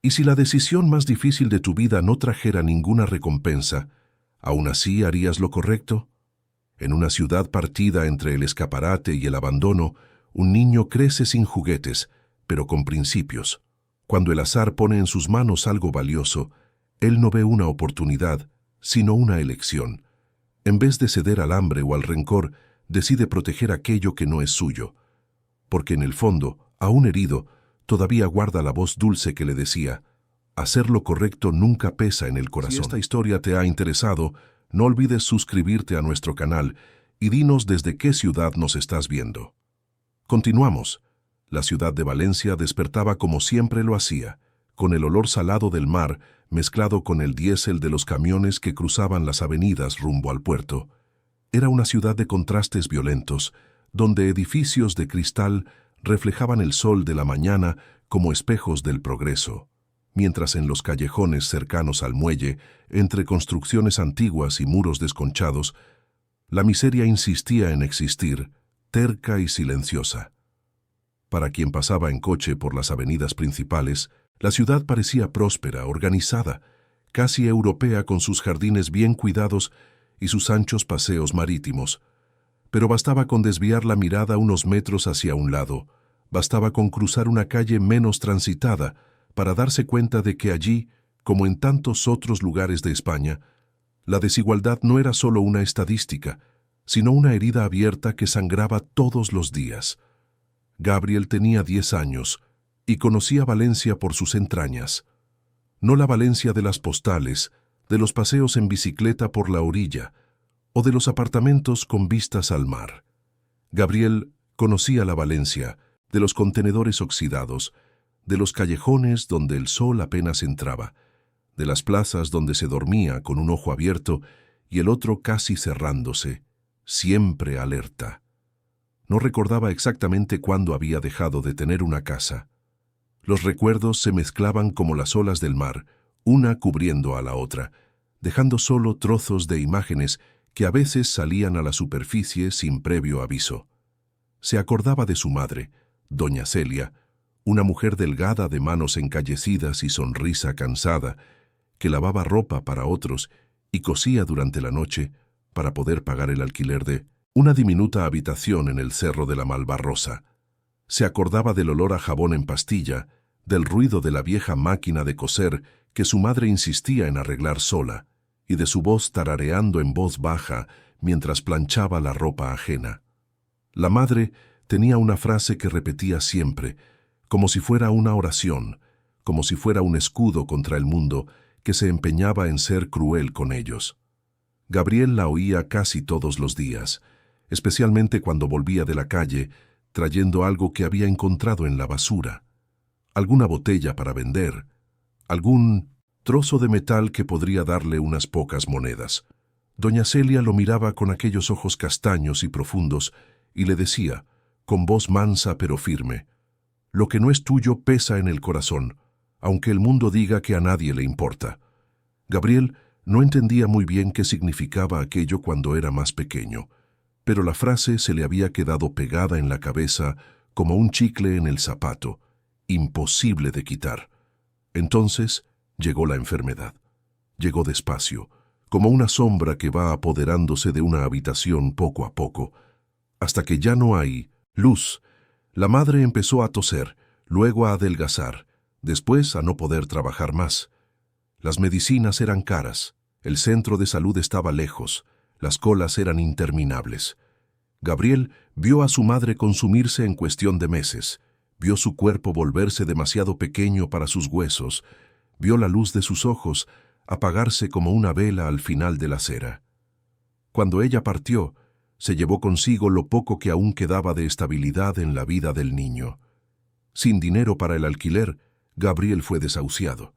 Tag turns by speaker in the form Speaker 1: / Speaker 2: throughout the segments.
Speaker 1: Y si la decisión más difícil de tu vida no trajera ninguna recompensa, ¿aún así harías lo correcto? En una ciudad partida entre el escaparate y el abandono, un niño crece sin juguetes, pero con principios. Cuando el azar pone en sus manos algo valioso, él no ve una oportunidad, sino una elección. En vez de ceder al hambre o al rencor, decide proteger aquello que no es suyo. Porque en el fondo, aún herido, todavía guarda la voz dulce que le decía: hacer lo correcto nunca pesa en el corazón. Si esta historia te ha interesado, no olvides suscribirte a nuestro canal y dinos desde qué ciudad nos estás viendo. Continuamos. La ciudad de Valencia despertaba como siempre lo hacía, con el olor salado del mar mezclado con el diésel de los camiones que cruzaban las avenidas rumbo al puerto. Era una ciudad de contrastes violentos, donde edificios de cristal reflejaban el sol de la mañana como espejos del progreso, mientras en los callejones cercanos al muelle, entre construcciones antiguas y muros desconchados, la miseria insistía en existir, terca y silenciosa. Para quien pasaba en coche por las avenidas principales, la ciudad parecía próspera, organizada, casi europea, con sus jardines bien cuidados y sus anchos paseos marítimos. Pero bastaba con desviar la mirada unos metros hacia un lado, bastaba con cruzar una calle menos transitada para darse cuenta de que allí, como en tantos otros lugares de España, la desigualdad no era solo una estadística, sino una herida abierta que sangraba todos los días. Gabriel tenía 10 años y conocía Valencia por sus entrañas. No la Valencia de las postales, de los paseos en bicicleta por la orilla o de los apartamentos con vistas al mar. Gabriel conocía la Valencia de los contenedores oxidados, de los callejones donde el sol apenas entraba, de las plazas donde se dormía con un ojo abierto y el otro casi cerrándose, siempre alerta. No recordaba exactamente cuándo había dejado de tener una casa. Los recuerdos se mezclaban como las olas del mar, una cubriendo a la otra, dejando solo trozos de imágenes que a veces salían a la superficie sin previo aviso. Se acordaba de su madre, doña Celia, una mujer delgada de manos encallecidas y sonrisa cansada, que lavaba ropa para otros y cosía durante la noche para poder pagar el alquiler de una diminuta habitación en el Cerro de la Malvarrosa. Se acordaba del olor a jabón en pastilla, del ruido de la vieja máquina de coser que su madre insistía en arreglar sola, y de su voz tarareando en voz baja mientras planchaba la ropa ajena. La madre tenía una frase que repetía siempre, como si fuera una oración, como si fuera un escudo contra el mundo que se empeñaba en ser cruel con ellos. Gabriel la oía casi todos los días, especialmente cuando volvía de la calle, trayendo algo que había encontrado en la basura, alguna botella para vender, algún trozo de metal que podría darle unas pocas monedas. Doña Celia lo miraba con aquellos ojos castaños y profundos y le decía, con voz mansa pero firme: «Lo que no es tuyo pesa en el corazón, aunque el mundo diga que a nadie le importa». Gabriel no entendía muy bien qué significaba aquello cuando era más pequeño, pero la frase se le había quedado pegada en la cabeza como un chicle en el zapato, imposible de quitar. Entonces llegó la enfermedad. Llegó despacio, como una sombra que va apoderándose de una habitación poco a poco, hasta que ya no hay luz. La madre empezó a toser, luego a adelgazar, después a no poder trabajar más. Las medicinas eran caras, el centro de salud estaba lejos, las colas eran interminables. Gabriel vio a su madre consumirse en cuestión de meses, vio su cuerpo volverse demasiado pequeño para sus huesos, vio la luz de sus ojos apagarse como una vela al final de la acera. Cuando ella partió, se llevó consigo lo poco que aún quedaba de estabilidad en la vida del niño. Sin dinero para el alquiler, Gabriel fue desahuciado.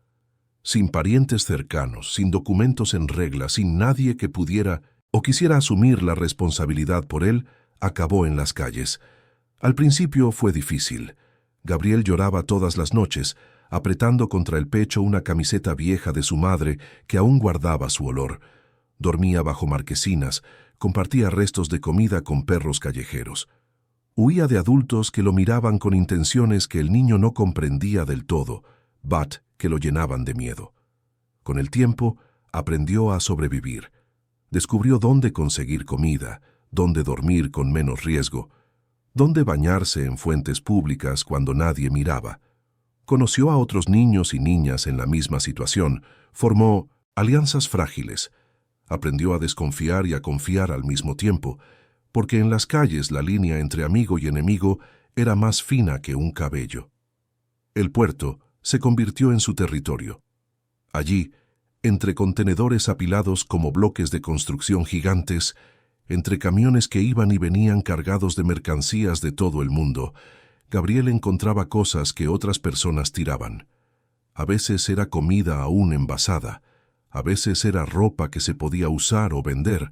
Speaker 1: Sin parientes cercanos, sin documentos en regla, sin nadie que pudiera o quisiera asumir la responsabilidad por él, acabó en las calles. Al principio fue difícil. Gabriel lloraba todas las noches, apretando contra el pecho una camiseta vieja de su madre que aún guardaba su olor. Dormía bajo marquesinas, compartía restos de comida con perros callejeros. Huía de adultos que lo miraban con intenciones que el niño no comprendía del todo, Bat, que lo llenaban de miedo. Con el tiempo, aprendió a sobrevivir. Descubrió dónde conseguir comida, dónde dormir con menos riesgo, dónde bañarse en fuentes públicas cuando nadie miraba. Conoció a otros niños y niñas en la misma situación, formó alianzas frágiles, aprendió a desconfiar y a confiar al mismo tiempo, porque en las calles la línea entre amigo y enemigo era más fina que un cabello. El puerto se convirtió en su territorio. Allí, entre contenedores apilados como bloques de construcción gigantes, entre camiones que iban y venían cargados de mercancías de todo el mundo, Gabriel encontraba cosas que otras personas tiraban. A veces era comida aún envasada, a veces era ropa que se podía usar o vender,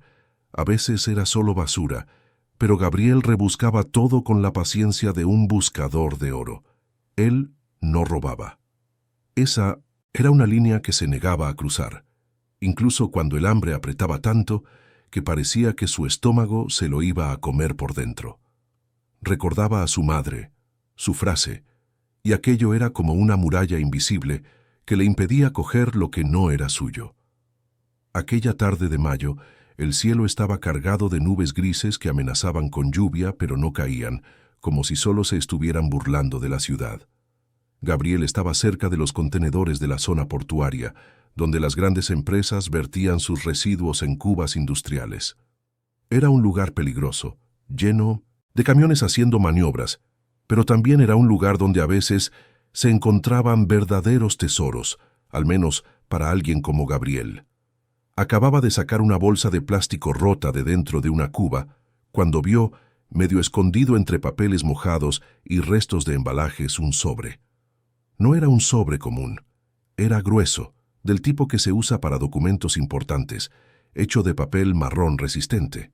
Speaker 1: a veces era solo basura, pero Gabriel rebuscaba todo con la paciencia de un buscador de oro. Él no robaba. Esa era una línea que se negaba a cruzar, incluso cuando el hambre apretaba tanto que parecía que su estómago se lo iba a comer por dentro. Recordaba a su madre, su frase, y aquello era como una muralla invisible que le impedía coger lo que no era suyo. Aquella tarde de mayo, el cielo estaba cargado de nubes grises que amenazaban con lluvia, pero no caían, como si solo se estuvieran burlando de la ciudad. Gabriel estaba cerca de los contenedores de la zona portuaria, donde las grandes empresas vertían sus residuos en cubas industriales. Era un lugar peligroso, lleno de camiones haciendo maniobras, pero también era un lugar donde a veces se encontraban verdaderos tesoros, al menos para alguien como Gabriel. Acababa de sacar una bolsa de plástico rota de dentro de una cuba, cuando vio, medio escondido entre papeles mojados y restos de embalajes, un sobre. No era un sobre común, era grueso, del tipo que se usa para documentos importantes, hecho de papel marrón resistente.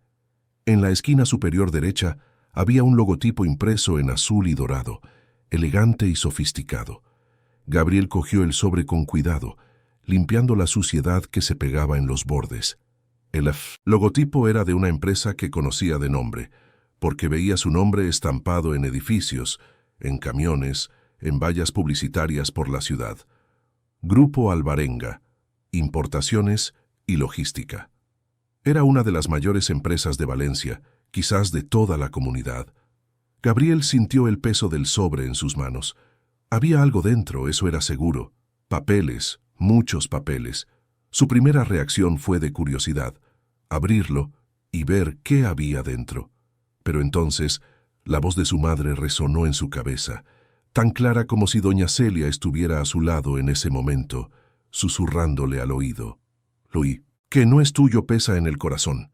Speaker 1: En la esquina superior derecha había un logotipo impreso en azul y dorado, elegante y sofisticado. Gabriel cogió el sobre con cuidado, limpiando la suciedad que se pegaba en los bordes. El logotipo era de una empresa que conocía de nombre, porque veía su nombre estampado en edificios, en camiones, en vallas publicitarias por la ciudad. Grupo Alvarenga, importaciones y logística. Era una de las mayores empresas de Valencia, quizás de toda la comunidad. Gabriel sintió el peso del sobre en sus manos. Había algo dentro, eso era seguro. Papeles, muchos papeles. Su primera reacción fue de curiosidad, abrirlo y ver qué había dentro. Pero entonces, la voz de su madre resonó en su cabeza, tan clara como si doña Celia estuviera a su lado en ese momento, susurrándole al oído. «Luis, que no es tuyo pesa en el corazón».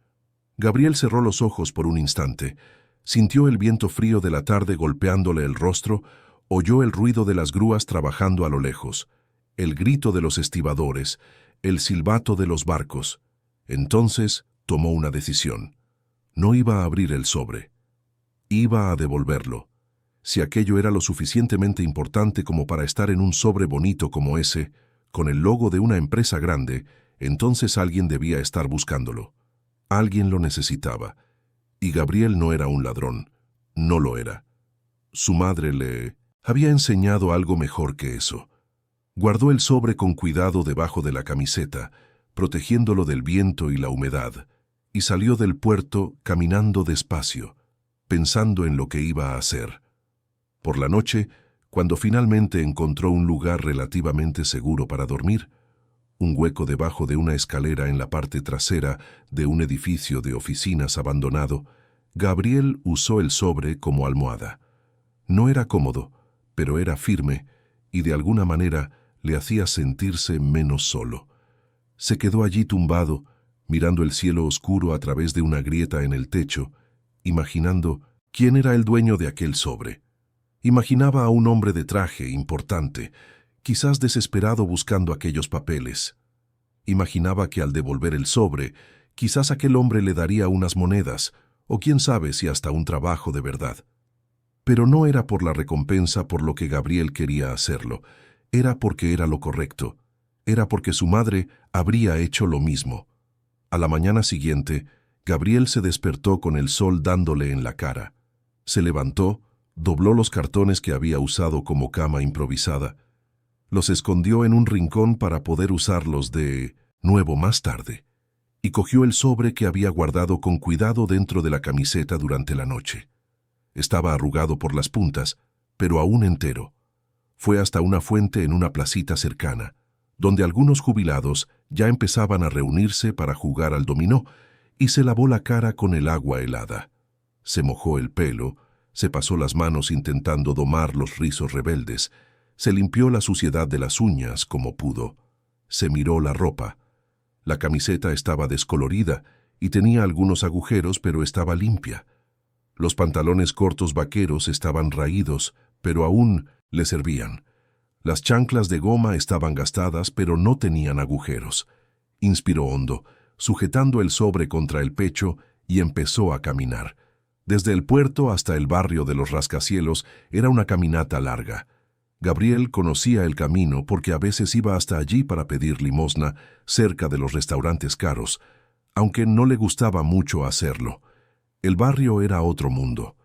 Speaker 1: Gabriel cerró los ojos por un instante, sintió el viento frío de la tarde golpeándole el rostro, oyó el ruido de las grúas trabajando a lo lejos, el grito de los estibadores, el silbato de los barcos. Entonces tomó una decisión. No iba a abrir el sobre. Iba a devolverlo. Si aquello era lo suficientemente importante como para estar en un sobre bonito como ese, con el logo de una empresa grande, entonces alguien debía estar buscándolo. Alguien lo necesitaba. Y Gabriel no era un ladrón. No lo era. Su madre le había enseñado algo mejor que eso. Guardó el sobre con cuidado debajo de la camiseta, protegiéndolo del viento y la humedad, y salió del puerto caminando despacio, pensando en lo que iba a hacer. Por la noche, cuando finalmente encontró un lugar relativamente seguro para dormir, un hueco debajo de una escalera en la parte trasera de un edificio de oficinas abandonado, Gabriel usó el sobre como almohada. No era cómodo, pero era firme y de alguna manera le hacía sentirse menos solo. Se quedó allí tumbado, mirando el cielo oscuro a través de una grieta en el techo, imaginando quién era el dueño de aquel sobre. Imaginaba a un hombre de traje importante, quizás desesperado buscando aquellos papeles. Imaginaba que al devolver el sobre, quizás aquel hombre le daría unas monedas, o quién sabe si hasta un trabajo de verdad. Pero no era por la recompensa por lo que Gabriel quería hacerlo, era porque era lo correcto, era porque su madre habría hecho lo mismo. A la mañana siguiente, Gabriel se despertó con el sol dándole en la cara. Se levantó, dobló los cartones que había usado como cama improvisada, Los escondió en un rincón para poder usarlos de nuevo más tarde, y cogió el sobre que había guardado con cuidado dentro de la camiseta durante la noche. Estaba arrugado por las puntas, pero aún entero. Fue hasta una fuente en una placita cercana, donde algunos jubilados ya empezaban a reunirse para jugar al dominó, y se lavó la cara con el agua helada. Se mojó el pelo, se pasó las manos intentando domar los rizos rebeldes, se limpió la suciedad de las uñas como pudo. Se miró la ropa. La camiseta estaba descolorida y tenía algunos agujeros, pero estaba limpia. Los pantalones cortos vaqueros estaban raídos, pero aún le servían. Las chanclas de goma estaban gastadas, pero no tenían agujeros. Inspiró hondo, sujetando el sobre contra el pecho, y empezó a caminar. Desde el puerto hasta el barrio de los rascacielos era una caminata larga. Gabriel conocía el camino porque a veces iba hasta allí para pedir limosna cerca de los restaurantes caros, aunque no le gustaba mucho hacerlo. El barrio era otro mundo.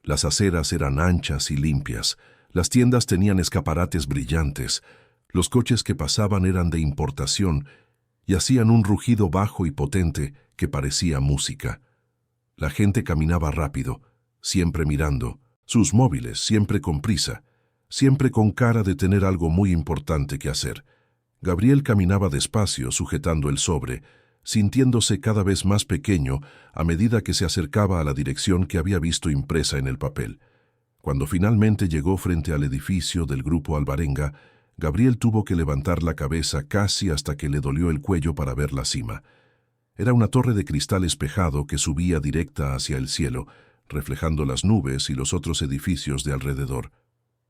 Speaker 1: Las aceras eran anchas y limpias, las tiendas tenían escaparates brillantes, los coches que pasaban eran de importación y hacían un rugido bajo y potente que parecía música. La gente caminaba rápido, siempre mirando, sus móviles siempre con prisa, siempre con cara de tener algo muy importante que hacer. Gabriel caminaba despacio, sujetando el sobre, sintiéndose cada vez más pequeño a medida que se acercaba a la dirección que había visto impresa en el papel. Cuando finalmente llegó frente al edificio del Grupo Alvarenga, Gabriel tuvo que levantar la cabeza casi hasta que le dolió el cuello para ver la cima. Era una torre de cristal espejado que subía directa hacia el cielo, reflejando las nubes y los otros edificios de alrededor.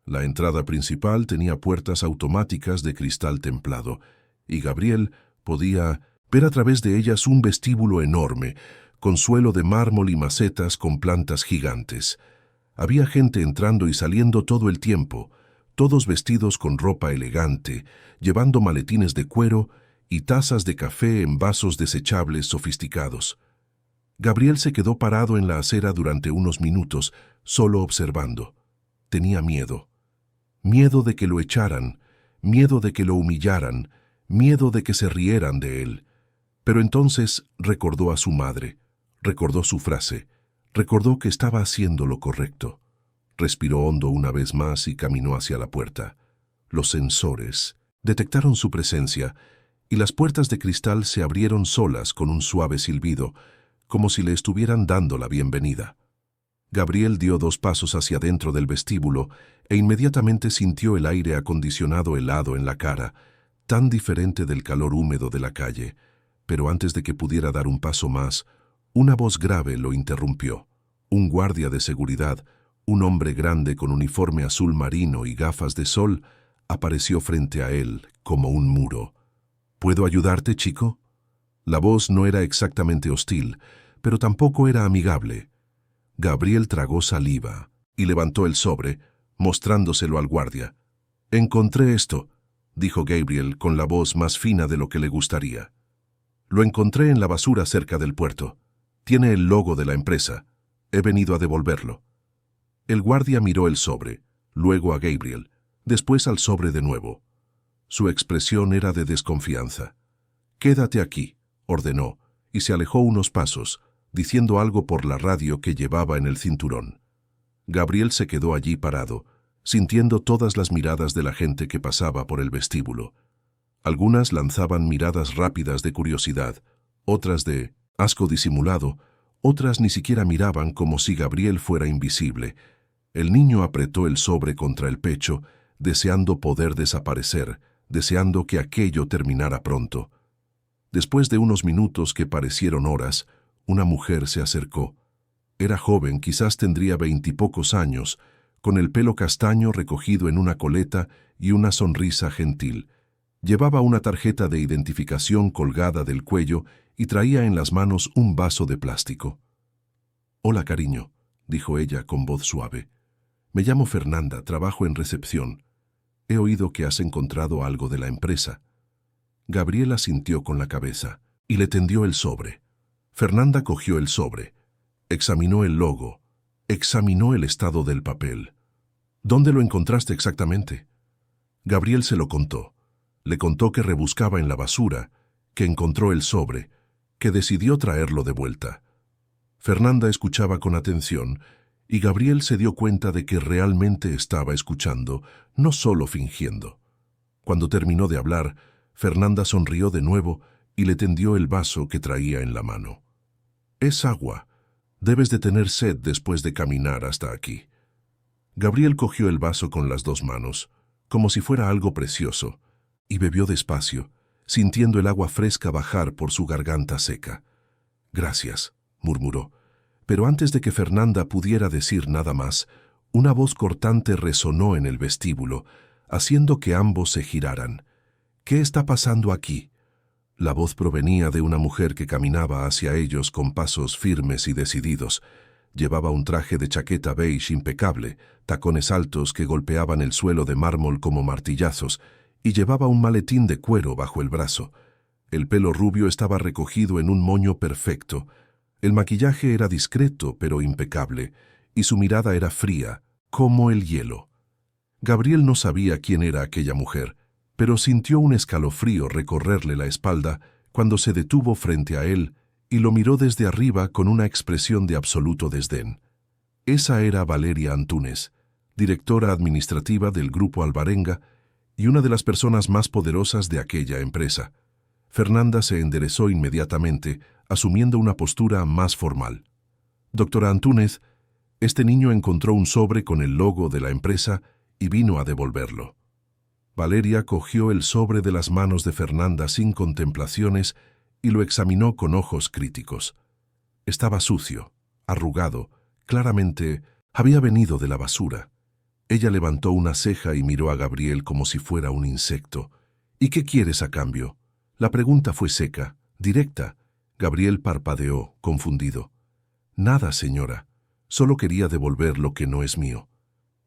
Speaker 1: La entrada principal tenía puertas automáticas de cristal templado, y Gabriel podía ver a través de ellas un vestíbulo enorme, con suelo de mármol y macetas con plantas gigantes. Había gente entrando y saliendo todo el tiempo, todos vestidos con ropa elegante, llevando maletines de cuero y tazas de café en vasos desechables sofisticados. Gabriel se quedó parado en la acera durante unos minutos, solo observando. Tenía miedo. Miedo de que lo echaran, miedo de que lo humillaran, miedo de que se rieran de él. Pero entonces recordó a su madre, recordó su frase, recordó que estaba haciendo lo correcto. Respiró hondo una vez más y caminó hacia la puerta. Los sensores detectaron su presencia y las puertas de cristal se abrieron solas con un suave silbido, como si le estuvieran dando la bienvenida. Gabriel dio 2 pasos hacia dentro del vestíbulo e inmediatamente sintió el aire acondicionado helado en la cara, tan diferente del calor húmedo de la calle. Pero antes de que pudiera dar un paso más, una voz grave lo interrumpió. Un guardia de seguridad, un hombre grande con uniforme azul marino y gafas de sol, apareció frente a él como un muro. ¿Puedo ayudarte, chico? La voz no era exactamente hostil, pero tampoco era amigable. Gabriel tragó saliva y levantó el sobre, mostrándoselo al guardia. «Encontré esto», dijo Gabriel con la voz más fina de lo que le gustaría. «Lo encontré en la basura cerca del puerto. Tiene el logo de la empresa. He venido a devolverlo». El guardia miró el sobre, luego a Gabriel, después al sobre de nuevo. Su expresión era de desconfianza. «Quédate aquí», ordenó, y se alejó unos pasos, diciendo algo por la radio que llevaba en el cinturón. Gabriel se quedó allí parado, sintiendo todas las miradas de la gente que pasaba por el vestíbulo. Algunas lanzaban miradas rápidas de curiosidad, otras de asco disimulado, otras ni siquiera miraban, como si Gabriel fuera invisible. El niño apretó el sobre contra el pecho, deseando poder desaparecer, deseando que aquello terminara pronto. Después de unos minutos que parecieron horas, una mujer se acercó. Era joven, quizás tendría 20 y pocos años, con el pelo castaño recogido en una coleta y una sonrisa gentil. Llevaba una tarjeta de identificación colgada del cuello y traía en las manos un vaso de plástico. «Hola, cariño», dijo ella con voz suave. «Me llamo Fernanda, trabajo en recepción. He oído que has encontrado algo de la empresa». Gabriela asintió con la cabeza y le tendió el sobre. Fernanda cogió el sobre, examinó el logo, examinó el estado del papel. «¿Dónde lo encontraste exactamente?» Gabriel se lo contó. Le contó que rebuscaba en la basura, que encontró el sobre, que decidió traerlo de vuelta. Fernanda escuchaba con atención y Gabriel se dio cuenta de que realmente estaba escuchando, no solo fingiendo. Cuando terminó de hablar, Fernanda sonrió de nuevo y le tendió el vaso que traía en la mano. «Es agua. Debes de tener sed después de caminar hasta aquí». Gabriel cogió el vaso con las dos manos, como si fuera algo precioso, y bebió despacio, sintiendo el agua fresca bajar por su garganta seca. «Gracias», murmuró. Pero antes de que Fernanda pudiera decir nada más, una voz cortante resonó en el vestíbulo, haciendo que ambos se giraran. «¿Qué está pasando aquí?». La voz provenía de una mujer que caminaba hacia ellos con pasos firmes y decididos. Llevaba un traje de chaqueta beige impecable, tacones altos que golpeaban el suelo de mármol como martillazos, y llevaba un maletín de cuero bajo el brazo. El pelo rubio estaba recogido en un moño perfecto. El maquillaje era discreto pero impecable, y su mirada era fría, como el hielo. Gabriel no sabía quién era aquella mujer, pero sintió un escalofrío recorrerle la espalda cuando se detuvo frente a él y lo miró desde arriba con una expresión de absoluto desdén. Esa era Valeria Antúnez, directora administrativa del Grupo Alvarenga y una de las personas más poderosas de aquella empresa. Fernanda se enderezó inmediatamente, asumiendo una postura más formal. «Doctora Antúnez, este niño encontró un sobre con el logo de la empresa y vino a devolverlo». Valeria cogió el sobre de las manos de Fernanda sin contemplaciones y lo examinó con ojos críticos. Estaba sucio, arrugado, claramente había venido de la basura. Ella levantó una ceja y miró a Gabriel como si fuera un insecto. «¿Y qué quieres a cambio?». La pregunta fue seca, directa. Gabriel parpadeó, confundido. «Nada, señora. Solo quería devolver lo que no es mío».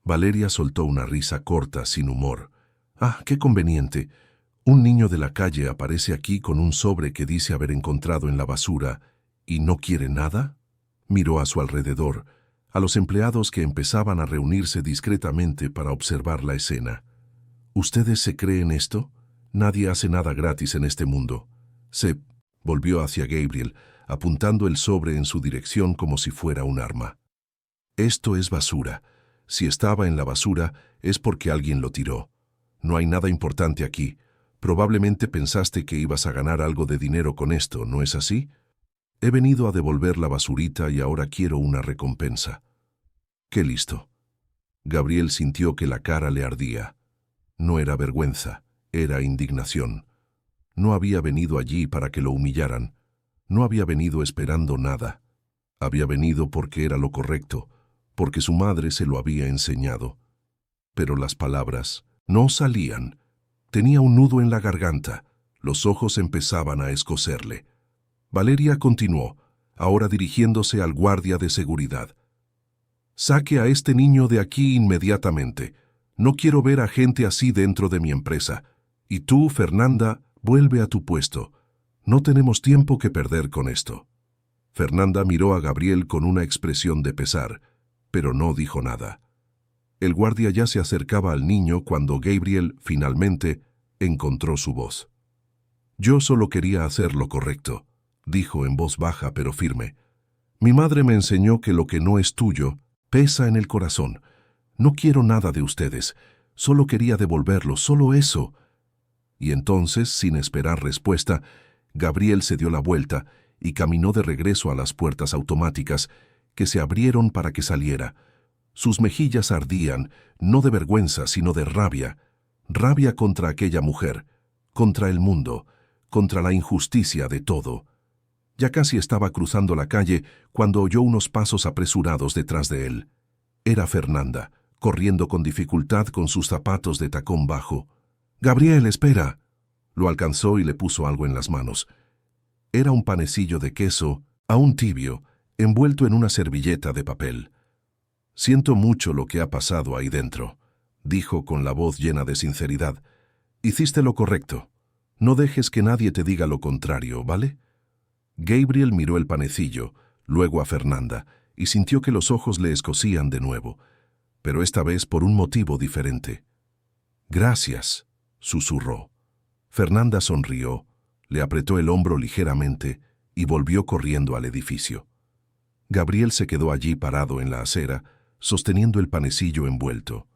Speaker 1: Valeria soltó una risa corta, sin humor. «Ah, qué conveniente. Un niño de la calle aparece aquí con un sobre que dice haber encontrado en la basura y no quiere nada». Miró a su alrededor, a los empleados que empezaban a reunirse discretamente para observar la escena. «¿Ustedes se creen esto? Nadie hace nada gratis en este mundo». Se volvió hacia Gabriel, apuntando el sobre en su dirección como si fuera un arma. «Esto es basura. Si estaba en la basura es porque alguien lo tiró. No hay nada importante aquí. Probablemente pensaste que ibas a ganar algo de dinero con esto, ¿no es así? He venido a devolver la basurita y ahora quiero una recompensa». «Qué listo». Gabriel sintió que la cara le ardía. No era vergüenza, era indignación. No había venido allí para que lo humillaran. No había venido esperando nada. Había venido porque era lo correcto, porque su madre se lo había enseñado. Pero las palabras no salían. Tenía un nudo en la garganta. Los ojos empezaban a escocerle. Valeria continuó, ahora dirigiéndose al guardia de seguridad. «Saque a este niño de aquí inmediatamente. No quiero ver a gente así dentro de mi empresa. Y tú, Fernanda, vuelve a tu puesto. No tenemos tiempo que perder con esto». Fernanda miró a Gabriel con una expresión de pesar, pero no dijo nada. El guardia ya se acercaba al niño cuando Gabriel, finalmente, encontró su voz. «Yo solo quería hacer lo correcto», dijo en voz baja pero firme. «Mi madre me enseñó que lo que no es tuyo pesa en el corazón. No quiero nada de ustedes. Solo quería devolverlo, solo eso». Y entonces, sin esperar respuesta, Gabriel se dio la vuelta y caminó de regreso a las puertas automáticas, que se abrieron para que saliera. Sus mejillas ardían, no de vergüenza, sino de rabia. Rabia contra aquella mujer, contra el mundo, contra la injusticia de todo. Ya casi estaba cruzando la calle cuando oyó unos pasos apresurados detrás de él. Era Fernanda, corriendo con dificultad con sus zapatos de tacón bajo. «Gabriel, espera». Lo alcanzó y le puso algo en las manos. Era un panecillo de queso, aún tibio, envuelto en una servilleta de papel. «Siento mucho lo que ha pasado ahí dentro», dijo con la voz llena de sinceridad. «Hiciste lo correcto. No dejes que nadie te diga lo contrario, ¿vale?» Gabriel miró el panecillo, luego a Fernanda, y sintió que los ojos le escocían de nuevo, pero esta vez por un motivo diferente. Gracias, susurró. Fernanda sonrió, le apretó el hombro ligeramente y volvió corriendo al edificio. Gabriel se quedó allí parado en la acera, sosteniendo el panecillo envuelto,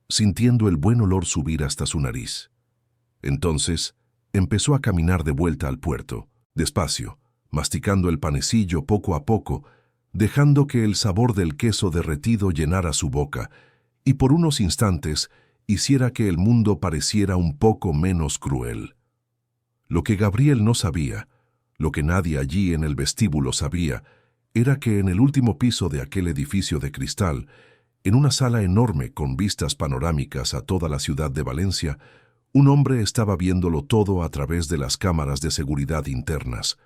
Speaker 1: sintiendo el buen olor subir hasta su nariz. Entonces, empezó a caminar de vuelta al puerto, despacio, masticando el panecillo poco a poco, dejando que el sabor del queso derretido llenara su boca y por unos instantes hiciera que el mundo pareciera un poco menos cruel. Lo que Gabriel no sabía, lo que nadie allí en el vestíbulo sabía, era que en el último piso de aquel edificio de cristal, en una sala enorme con vistas panorámicas a toda la ciudad de Valencia, un hombre estaba viéndolo todo a través de las cámaras de seguridad internas.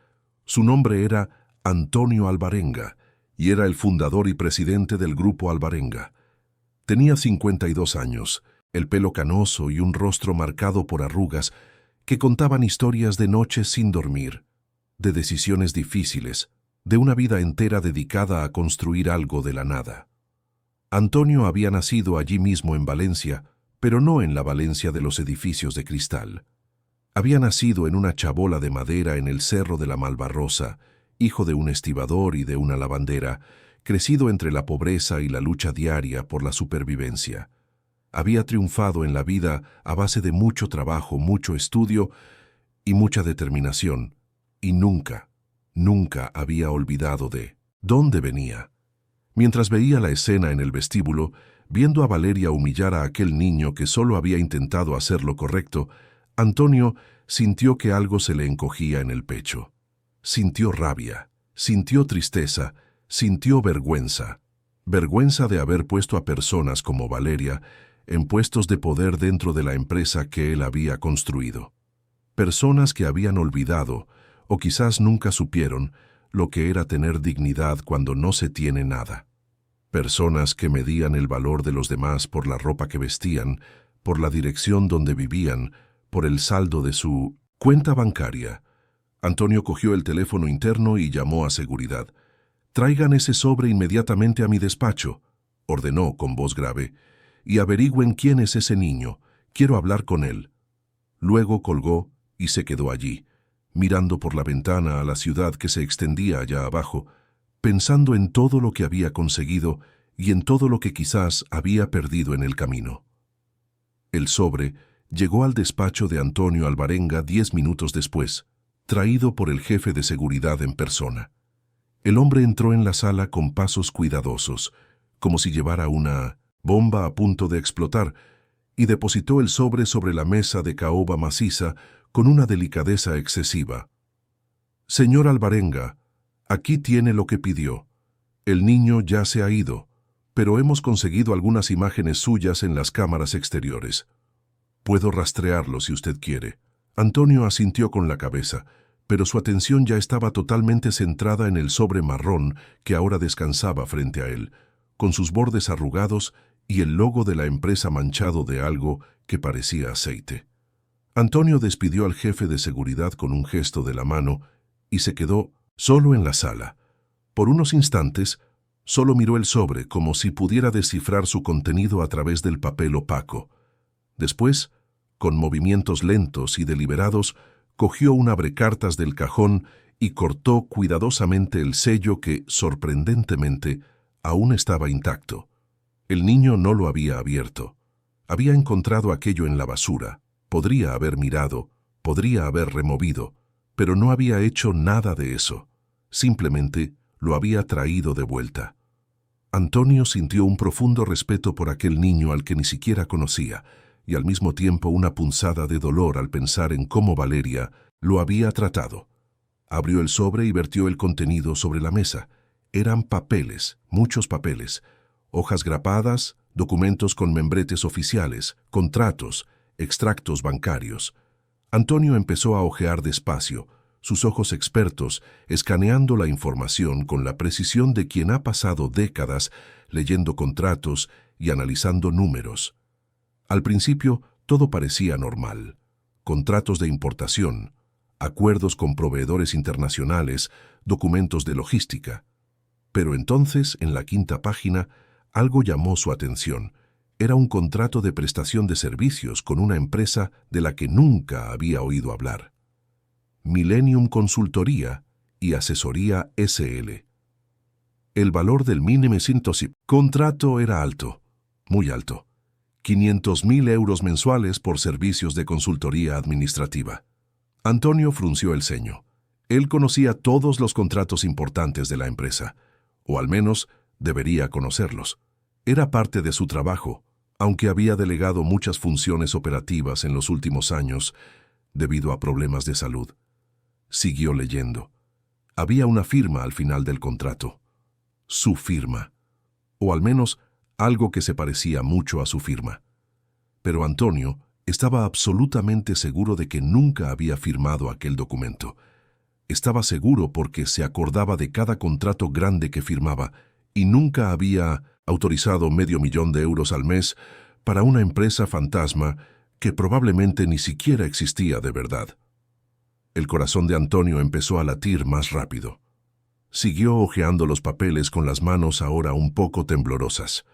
Speaker 1: Su nombre era Antonio Alvarenga, y era el fundador y presidente del Grupo Alvarenga. Tenía 52 años, el pelo canoso y un rostro marcado por arrugas que contaban historias de noches sin dormir, de decisiones difíciles, de una vida entera dedicada a construir algo de la nada. Antonio había nacido allí mismo en Valencia, pero no en la Valencia de los edificios de cristal. Había nacido en una chabola de madera en el Cerro de la Malvarrosa, hijo de un estibador y de una lavandera, crecido entre la pobreza y la lucha diaria por la supervivencia. Había triunfado en la vida a base de mucho trabajo, mucho estudio y mucha determinación, y nunca había olvidado de dónde venía. Mientras veía la escena en el vestíbulo, viendo a Valeria humillar a aquel niño que solo había intentado hacer lo correcto, Antonio sintió que algo se le encogía en el pecho. Sintió rabia, sintió tristeza, sintió vergüenza. Vergüenza de haber puesto a personas como Valeria en puestos de poder dentro de la empresa que él había construido. Personas que habían olvidado, o quizás nunca supieron, lo que era tener dignidad cuando no se tiene nada. Personas que medían el valor de los demás por la ropa que vestían, por la dirección donde vivían, por el saldo de su cuenta bancaria. Antonio cogió el teléfono interno y llamó a seguridad. «Traigan ese sobre inmediatamente a mi despacho», ordenó con voz grave, «y averigüen quién es ese niño. Quiero hablar con él». Luego colgó y se quedó allí, mirando por la ventana a la ciudad que se extendía allá abajo, pensando en todo lo que había conseguido y en todo lo que quizás había perdido en el camino. El sobre llegó al despacho de Antonio Alvarenga 10 minutos después, traído por el jefe de seguridad en persona. El hombre entró en la sala con pasos cuidadosos, como si llevara una bomba a punto de explotar, y depositó el sobre la mesa de caoba maciza con una delicadeza excesiva. «Señor Alvarenga, aquí tiene lo que pidió. El niño ya se ha ido, pero hemos conseguido algunas imágenes suyas en las cámaras exteriores. Puedo rastrearlo si usted quiere». Antonio asintió con la cabeza, pero su atención ya estaba totalmente centrada en el sobre marrón que ahora descansaba frente a él, con sus bordes arrugados y el logo de la empresa manchado de algo que parecía aceite. Antonio despidió al jefe de seguridad con un gesto de la mano y se quedó solo en la sala. Por unos instantes, solo miró el sobre como si pudiera descifrar su contenido a través del papel opaco. Después, con movimientos lentos y deliberados, cogió un abrecartas del cajón y cortó cuidadosamente el sello que, sorprendentemente, aún estaba intacto. El niño no lo había abierto. Había encontrado aquello en la basura. Podría haber mirado, podría haber removido, pero no había hecho nada de eso. Simplemente lo había traído de vuelta. Antonio sintió un profundo respeto por aquel niño al que ni siquiera conocía, y al mismo tiempo una punzada de dolor al pensar en cómo Valeria lo había tratado. Abrió el sobre y vertió el contenido sobre la mesa. Eran papeles, muchos papeles, hojas grapadas, documentos con membretes oficiales, contratos, extractos bancarios. Antonio empezó a hojear despacio, sus ojos expertos escaneando la información con la precisión de quien ha pasado décadas leyendo contratos y analizando números. Al principio todo parecía normal. Contratos de importación, acuerdos con proveedores internacionales, documentos de logística. Pero entonces, en la 5ª página, algo llamó su atención. Era un contrato de prestación de servicios con una empresa de la que nunca había oído hablar. Millennium Consultoría y Asesoría SL. El valor del contrato era alto, muy alto. 500.000 euros mensuales por servicios de consultoría administrativa. Antonio frunció el ceño. Él conocía todos los contratos importantes de la empresa, o al menos debería conocerlos. Era parte de su trabajo, aunque había delegado muchas funciones operativas en los últimos años debido a problemas de salud. Siguió leyendo. Había una firma al final del contrato. Su firma. O al menos algo que se parecía mucho a su firma. Pero Antonio estaba absolutamente seguro de que nunca había firmado aquel documento. Estaba seguro porque se acordaba de cada contrato grande que firmaba y nunca había autorizado $500.000 al mes para una empresa fantasma que probablemente ni siquiera existía de verdad. El corazón de Antonio empezó a latir más rápido. Siguió hojeando los papeles con las manos ahora un poco temblorosas.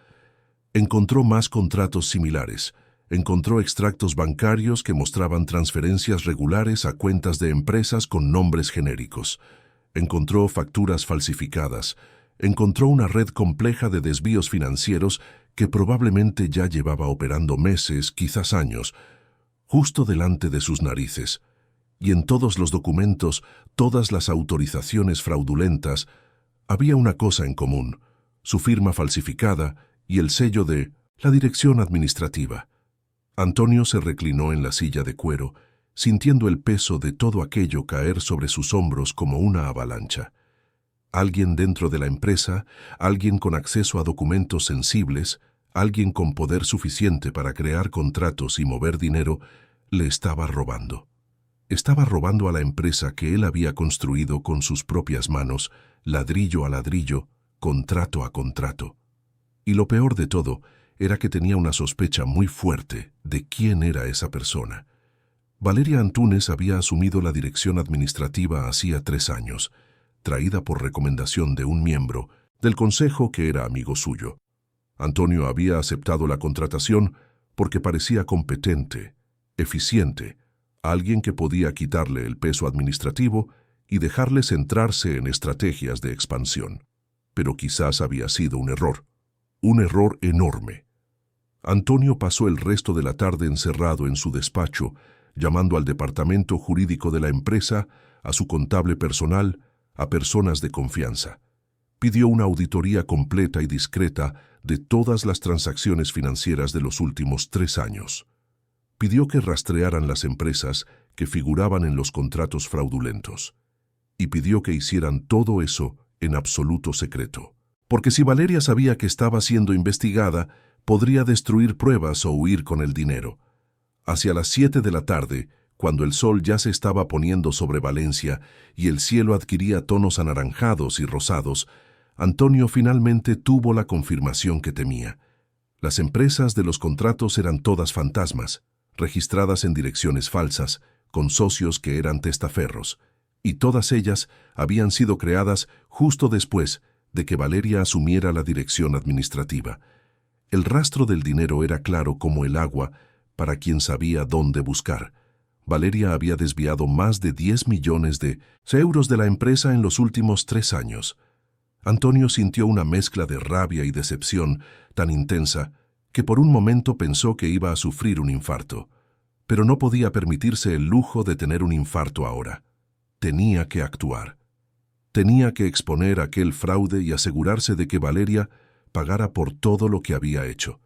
Speaker 1: Encontró más contratos similares. Encontró extractos bancarios que mostraban transferencias regulares a cuentas de empresas con nombres genéricos. Encontró facturas falsificadas. Encontró una red compleja de desvíos financieros que probablemente ya llevaba operando meses, quizás años, justo delante de sus narices. Y en todos los documentos, todas las autorizaciones fraudulentas, había una cosa en común: su firma falsificada y el sello de la dirección administrativa. Antonio se reclinó en la silla de cuero, sintiendo el peso de todo aquello caer sobre sus hombros como una avalancha. Alguien dentro de la empresa, alguien con acceso a documentos sensibles, alguien con poder suficiente para crear contratos y mover dinero, le estaba robando. Estaba robando a la empresa que él había construido con sus propias manos, ladrillo a ladrillo, contrato a contrato. Y lo peor de todo era que tenía una sospecha muy fuerte de quién era esa persona. Valeria Antúnez había asumido la dirección administrativa hacía 3 años, traída por recomendación de un miembro del consejo que era amigo suyo. Antonio había aceptado la contratación porque parecía competente, eficiente, alguien que podía quitarle el peso administrativo y dejarle centrarse en estrategias de expansión. Pero quizás había sido un error enorme. Antonio pasó el resto de la tarde encerrado en su despacho, llamando al departamento jurídico de la empresa, a su contable personal, a personas de confianza. Pidió una auditoría completa y discreta de todas las transacciones financieras de los últimos 3 años. Pidió que rastrearan las empresas que figuraban en los contratos fraudulentos. Y pidió que hicieran todo eso en absoluto secreto. Porque si Valeria sabía que estaba siendo investigada, podría destruir pruebas o huir con el dinero. Hacia las 7 de la tarde, cuando el sol ya se estaba poniendo sobre Valencia y el cielo adquiría tonos anaranjados y rosados, Antonio finalmente tuvo la confirmación que temía. Las empresas de los contratos eran todas fantasmas, registradas en direcciones falsas, con socios que eran testaferros, y todas ellas habían sido creadas justo después de que Valeria asumiera la dirección administrativa. El rastro del dinero era claro como el agua para quien sabía dónde buscar. Valeria había desviado más de 10 millones de euros de la empresa en los últimos 3 años. Antonio sintió una mezcla de rabia y decepción tan intensa que por un momento pensó que iba a sufrir un infarto. Pero no podía permitirse el lujo de tener un infarto ahora. Tenía que actuar. Tenía que exponer aquel fraude y asegurarse de que Valeria pagara por todo lo que había hecho.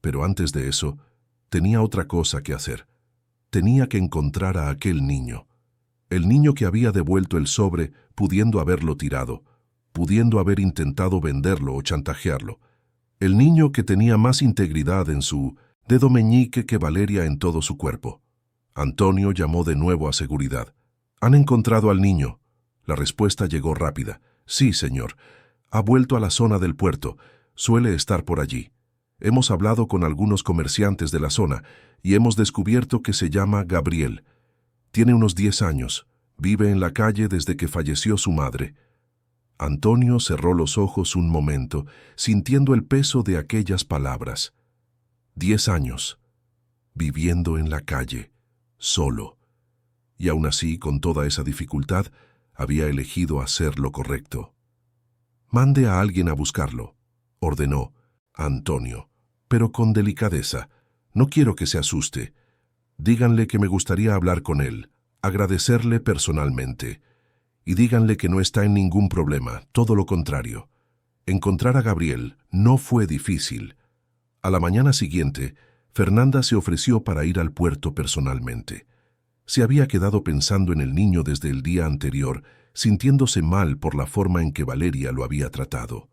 Speaker 1: Pero antes de eso, tenía otra cosa que hacer. Tenía que encontrar a aquel niño. El niño que había devuelto el sobre pudiendo haberlo tirado, pudiendo haber intentado venderlo o chantajearlo. El niño que tenía más integridad en su dedo meñique que Valeria en todo su cuerpo. Antonio llamó de nuevo a seguridad. ¿Han encontrado al niño? La respuesta llegó rápida. Sí, señor. Ha vuelto a la zona del puerto. Suele estar por allí. Hemos hablado con algunos comerciantes de la zona y hemos descubierto que se llama Gabriel. Tiene unos 10 años. Vive en la calle desde que falleció su madre. Antonio cerró los ojos un momento, sintiendo el peso de aquellas palabras. 10 años, viviendo en la calle, solo. Y aún así, con toda esa dificultad, había elegido hacer lo correcto. «Mande a alguien a buscarlo», ordenó a Antonio, pero con delicadeza. «No quiero que se asuste. Díganle que me gustaría hablar con él, agradecerle personalmente. Y díganle que no está en ningún problema, todo lo contrario». Encontrar a Gabriel no fue difícil. A la mañana siguiente, Fernanda se ofreció para ir al puerto personalmente. Se había quedado pensando en el niño desde el día anterior, sintiéndose mal por la forma en que Valeria lo había tratado.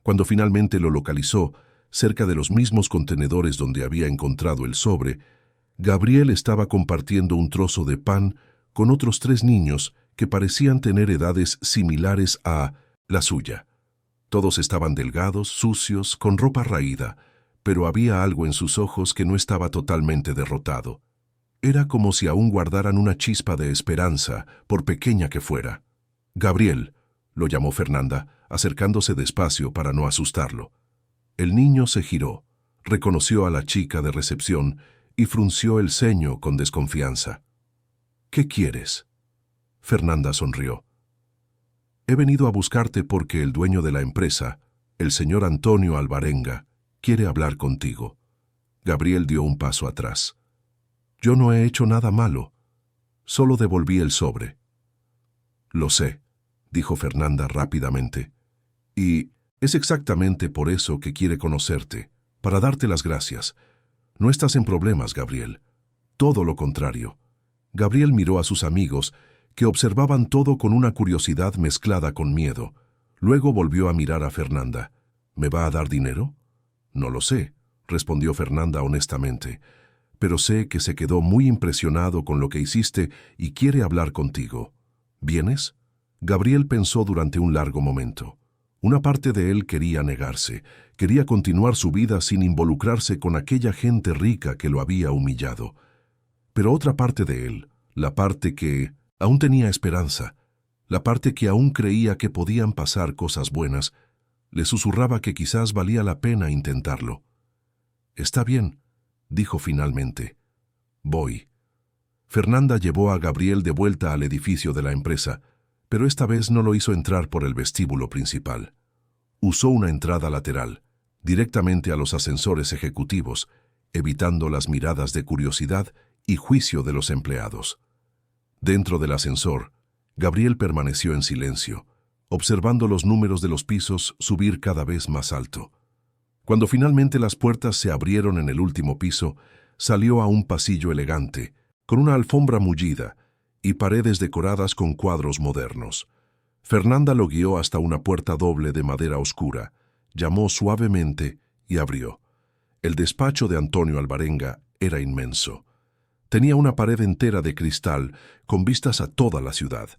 Speaker 1: Cuando finalmente lo localizó, cerca de los mismos contenedores donde había encontrado el sobre, Gabriel estaba compartiendo un trozo de pan con otros 3 niños que parecían tener edades similares a la suya. Todos estaban delgados, sucios, con ropa raída, pero había algo en sus ojos que no estaba totalmente derrotado. Era como si aún guardaran una chispa de esperanza, por pequeña que fuera. «Gabriel», lo llamó Fernanda, acercándose despacio para no asustarlo. El niño se giró, reconoció a la chica de recepción y frunció el ceño con desconfianza. «¿Qué quieres?». Fernanda sonrió. «He venido a buscarte porque el dueño de la empresa, el señor Antonio Alvarenga, quiere hablar contigo». Gabriel dio un paso atrás. «Yo no he hecho nada malo. Solo devolví el sobre». «Lo sé», dijo Fernanda rápidamente. «Y es exactamente por eso que quiere conocerte, para darte las gracias. No estás en problemas, Gabriel. Todo lo contrario». Gabriel miró a sus amigos, que observaban todo con una curiosidad mezclada con miedo. Luego volvió a mirar a Fernanda. «¿Me va a dar dinero?». «No lo sé», respondió Fernanda honestamente, «pero sé que se quedó muy impresionado con lo que hiciste y quiere hablar contigo. ¿Vienes?». Gabriel pensó durante un largo momento. Una parte de él quería negarse, quería continuar su vida sin involucrarse con aquella gente rica que lo había humillado. Pero otra parte de él, la parte que aún tenía esperanza, la parte que aún creía que podían pasar cosas buenas, le susurraba que quizás valía la pena intentarlo. «Está bien», dijo finalmente. «Voy». Fernanda llevó a Gabriel de vuelta al edificio de la empresa, pero esta vez no lo hizo entrar por el vestíbulo principal. Usó una entrada lateral, directamente a los ascensores ejecutivos, evitando las miradas de curiosidad y juicio de los empleados. Dentro del ascensor, Gabriel permaneció en silencio, observando los números de los pisos subir cada vez más alto. Cuando finalmente las puertas se abrieron en el último piso, salió a un pasillo elegante, con una alfombra mullida y paredes decoradas con cuadros modernos. Fernanda lo guió hasta una puerta doble de madera oscura, llamó suavemente y abrió. El despacho de Antonio Alvarenga era inmenso. Tenía una pared entera de cristal con vistas a toda la ciudad.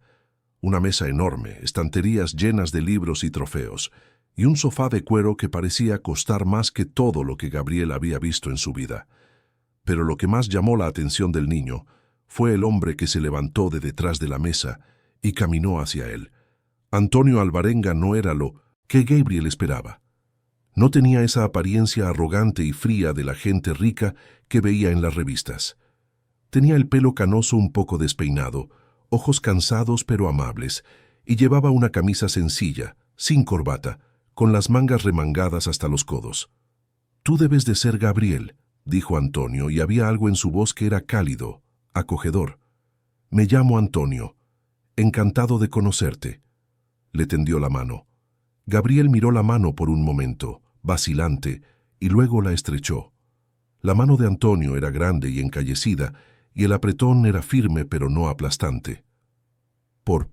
Speaker 1: Una mesa enorme, estanterías llenas de libros y trofeos, y un sofá de cuero que parecía costar más que todo lo que Gabriel había visto en su vida. Pero lo que más llamó la atención del niño fue el hombre que se levantó de detrás de la mesa y caminó hacia él. Antonio Alvarenga no era lo que Gabriel esperaba. No tenía esa apariencia arrogante y fría de la gente rica que veía en las revistas. Tenía el pelo canoso un poco despeinado, ojos cansados pero amables, y llevaba una camisa sencilla, sin corbata, con las mangas remangadas hasta los codos. «Tú debes de ser Gabriel», dijo Antonio, y había algo en su voz que era cálido, acogedor. «Me llamo Antonio. Encantado de conocerte». Le tendió la mano. Gabriel miró la mano por un momento, vacilante, y luego la estrechó. La mano de Antonio era grande y encallecida, y el apretón era firme pero no aplastante. «Por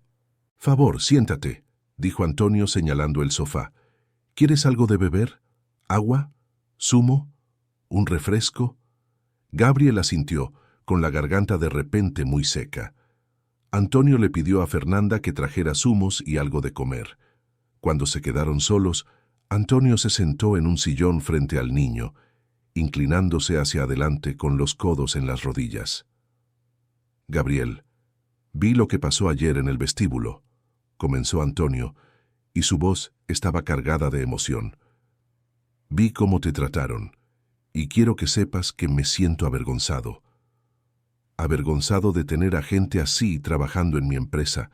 Speaker 1: favor, siéntate», dijo Antonio señalando el sofá. «¿Quieres algo de beber? ¿Agua? ¿Zumo? ¿Un refresco?». Gabriel asintió, con la garganta de repente muy seca. Antonio le pidió a Fernanda que trajera zumos y algo de comer. Cuando se quedaron solos, Antonio se sentó en un sillón frente al niño, inclinándose hacia adelante con los codos en las rodillas. «Gabriel, vi lo que pasó ayer en el vestíbulo», comenzó Antonio, y su voz estaba cargada de emoción. «Vi cómo te trataron, y quiero que sepas que me siento avergonzado. Avergonzado de tener a gente así trabajando en mi empresa.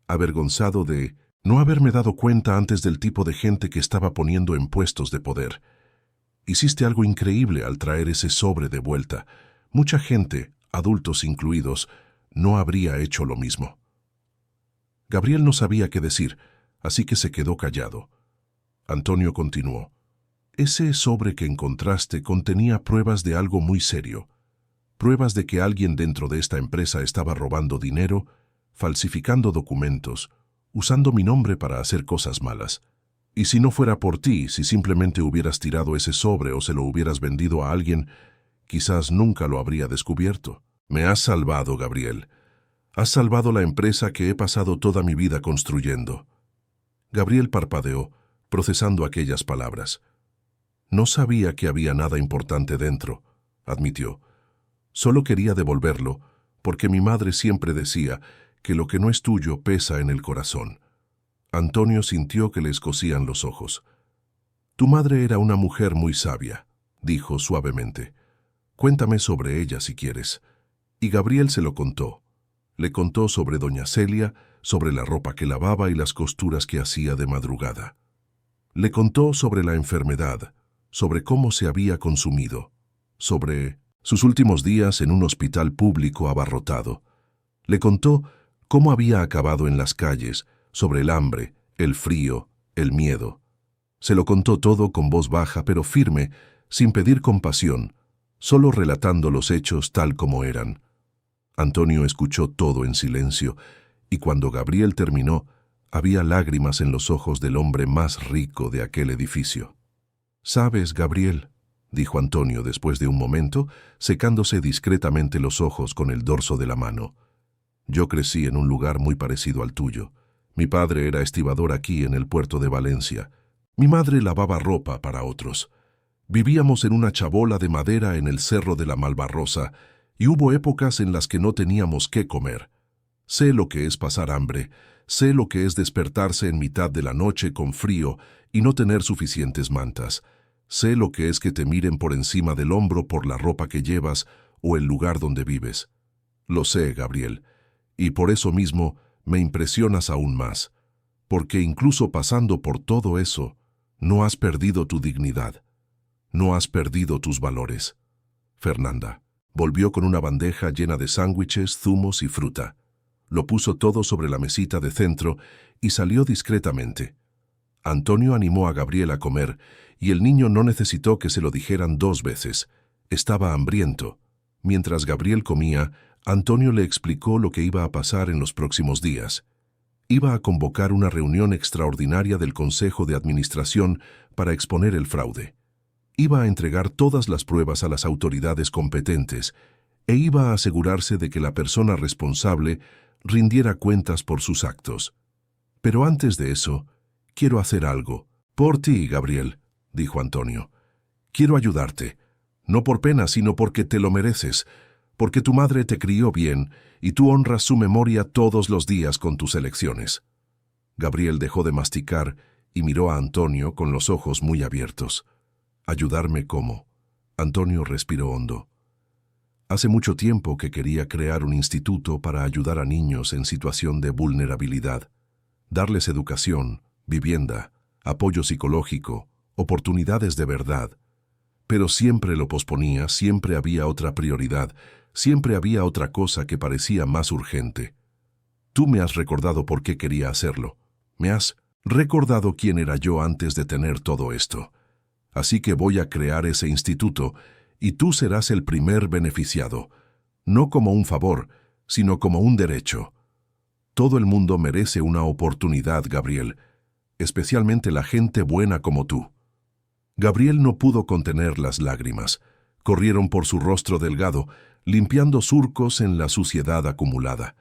Speaker 1: Avergonzado de no haberme dado cuenta antes del tipo de gente que estaba poniendo en puestos de poder. Hiciste algo increíble al traer ese sobre de vuelta. Mucha gente, adultos incluidos, no habría hecho lo mismo. Gabriel no sabía qué decir, así que se quedó callado. Antonio continuó. Ese sobre que encontraste contenía pruebas de algo muy serio. Pruebas de que alguien dentro de esta empresa estaba robando dinero, falsificando documentos, usando mi nombre para hacer cosas malas. Y si no fuera por ti, si simplemente hubieras tirado ese sobre o se lo hubieras vendido a alguien, quizás nunca lo habría descubierto. Me has salvado, Gabriel. Has salvado la empresa que he pasado toda mi vida construyendo. Gabriel parpadeó, procesando aquellas palabras. No sabía que había nada importante dentro, admitió. Solo quería devolverlo, porque mi madre siempre decía que lo que no es tuyo pesa en el corazón. Antonio sintió que le escocían los ojos. Tu madre era una mujer muy sabia, dijo suavemente. Cuéntame sobre ella si quieres. Y Gabriel se lo contó. Le contó sobre doña Celia, sobre la ropa que lavaba y las costuras que hacía de madrugada. Le contó sobre la enfermedad, sobre cómo se había consumido, sobre sus últimos días en un hospital público abarrotado. Le contó cómo había acabado en las calles, sobre el hambre, el frío, el miedo. Se lo contó todo con voz baja pero firme, sin pedir compasión, solo relatando los hechos tal como eran. Antonio escuchó todo en silencio, y cuando Gabriel terminó, había lágrimas en los ojos del hombre más rico de aquel edificio. «¿Sabes, Gabriel?», dijo Antonio después de un momento, secándose discretamente los ojos con el dorso de la mano. «Yo crecí en un lugar muy parecido al tuyo. Mi padre era estibador aquí en el puerto de Valencia. Mi madre lavaba ropa para otros. Vivíamos en una chabola de madera en el Cerro de la Malvarrosa, y hubo épocas en las que no teníamos qué comer. Sé lo que es pasar hambre, sé lo que es despertarse en mitad de la noche con frío y no tener suficientes mantas. Sé lo que es que te miren por encima del hombro por la ropa que llevas o el lugar donde vives. Lo sé, Gabriel, y por eso mismo me impresionas aún más, porque incluso pasando por todo eso, no has perdido tu dignidad, no has perdido tus valores». Fernanda volvió con una bandeja llena de sándwiches, zumos y fruta. Lo puso todo sobre la mesita de centro y salió discretamente. Antonio animó a Gabriel a comer y el niño no necesitó que se lo dijeran 2 veces. Estaba hambriento. Mientras Gabriel comía, Antonio le explicó lo que iba a pasar en los próximos días. Iba a convocar una reunión extraordinaria del Consejo de Administración para exponer el fraude. Iba a entregar todas las pruebas a las autoridades competentes e iba a asegurarse de que la persona responsable rindiera cuentas por sus actos. Pero antes de eso, quiero hacer algo. Por ti, Gabriel, dijo Antonio. Quiero ayudarte, no por pena, sino porque te lo mereces, porque tu madre te crió bien y tú honras su memoria todos los días con tus elecciones. Gabriel dejó de masticar y miró a Antonio con los ojos muy abiertos. «¿Ayudarme cómo?». Antonio respiró hondo. Hace mucho tiempo que quería crear un instituto para ayudar a niños en situación de vulnerabilidad, darles educación, vivienda, apoyo psicológico, oportunidades de verdad. Pero siempre lo posponía, siempre había otra prioridad, siempre había otra cosa que parecía más urgente. Tú me has recordado por qué quería hacerlo. Me has recordado quién era yo antes de tener todo esto. Así que voy a crear ese instituto y tú serás el primer beneficiado, no como un favor, sino como un derecho. Todo el mundo merece una oportunidad, Gabriel, especialmente la gente buena como tú. Gabriel no pudo contener las lágrimas. Corrieron por su rostro delgado, limpiando surcos en la suciedad acumulada.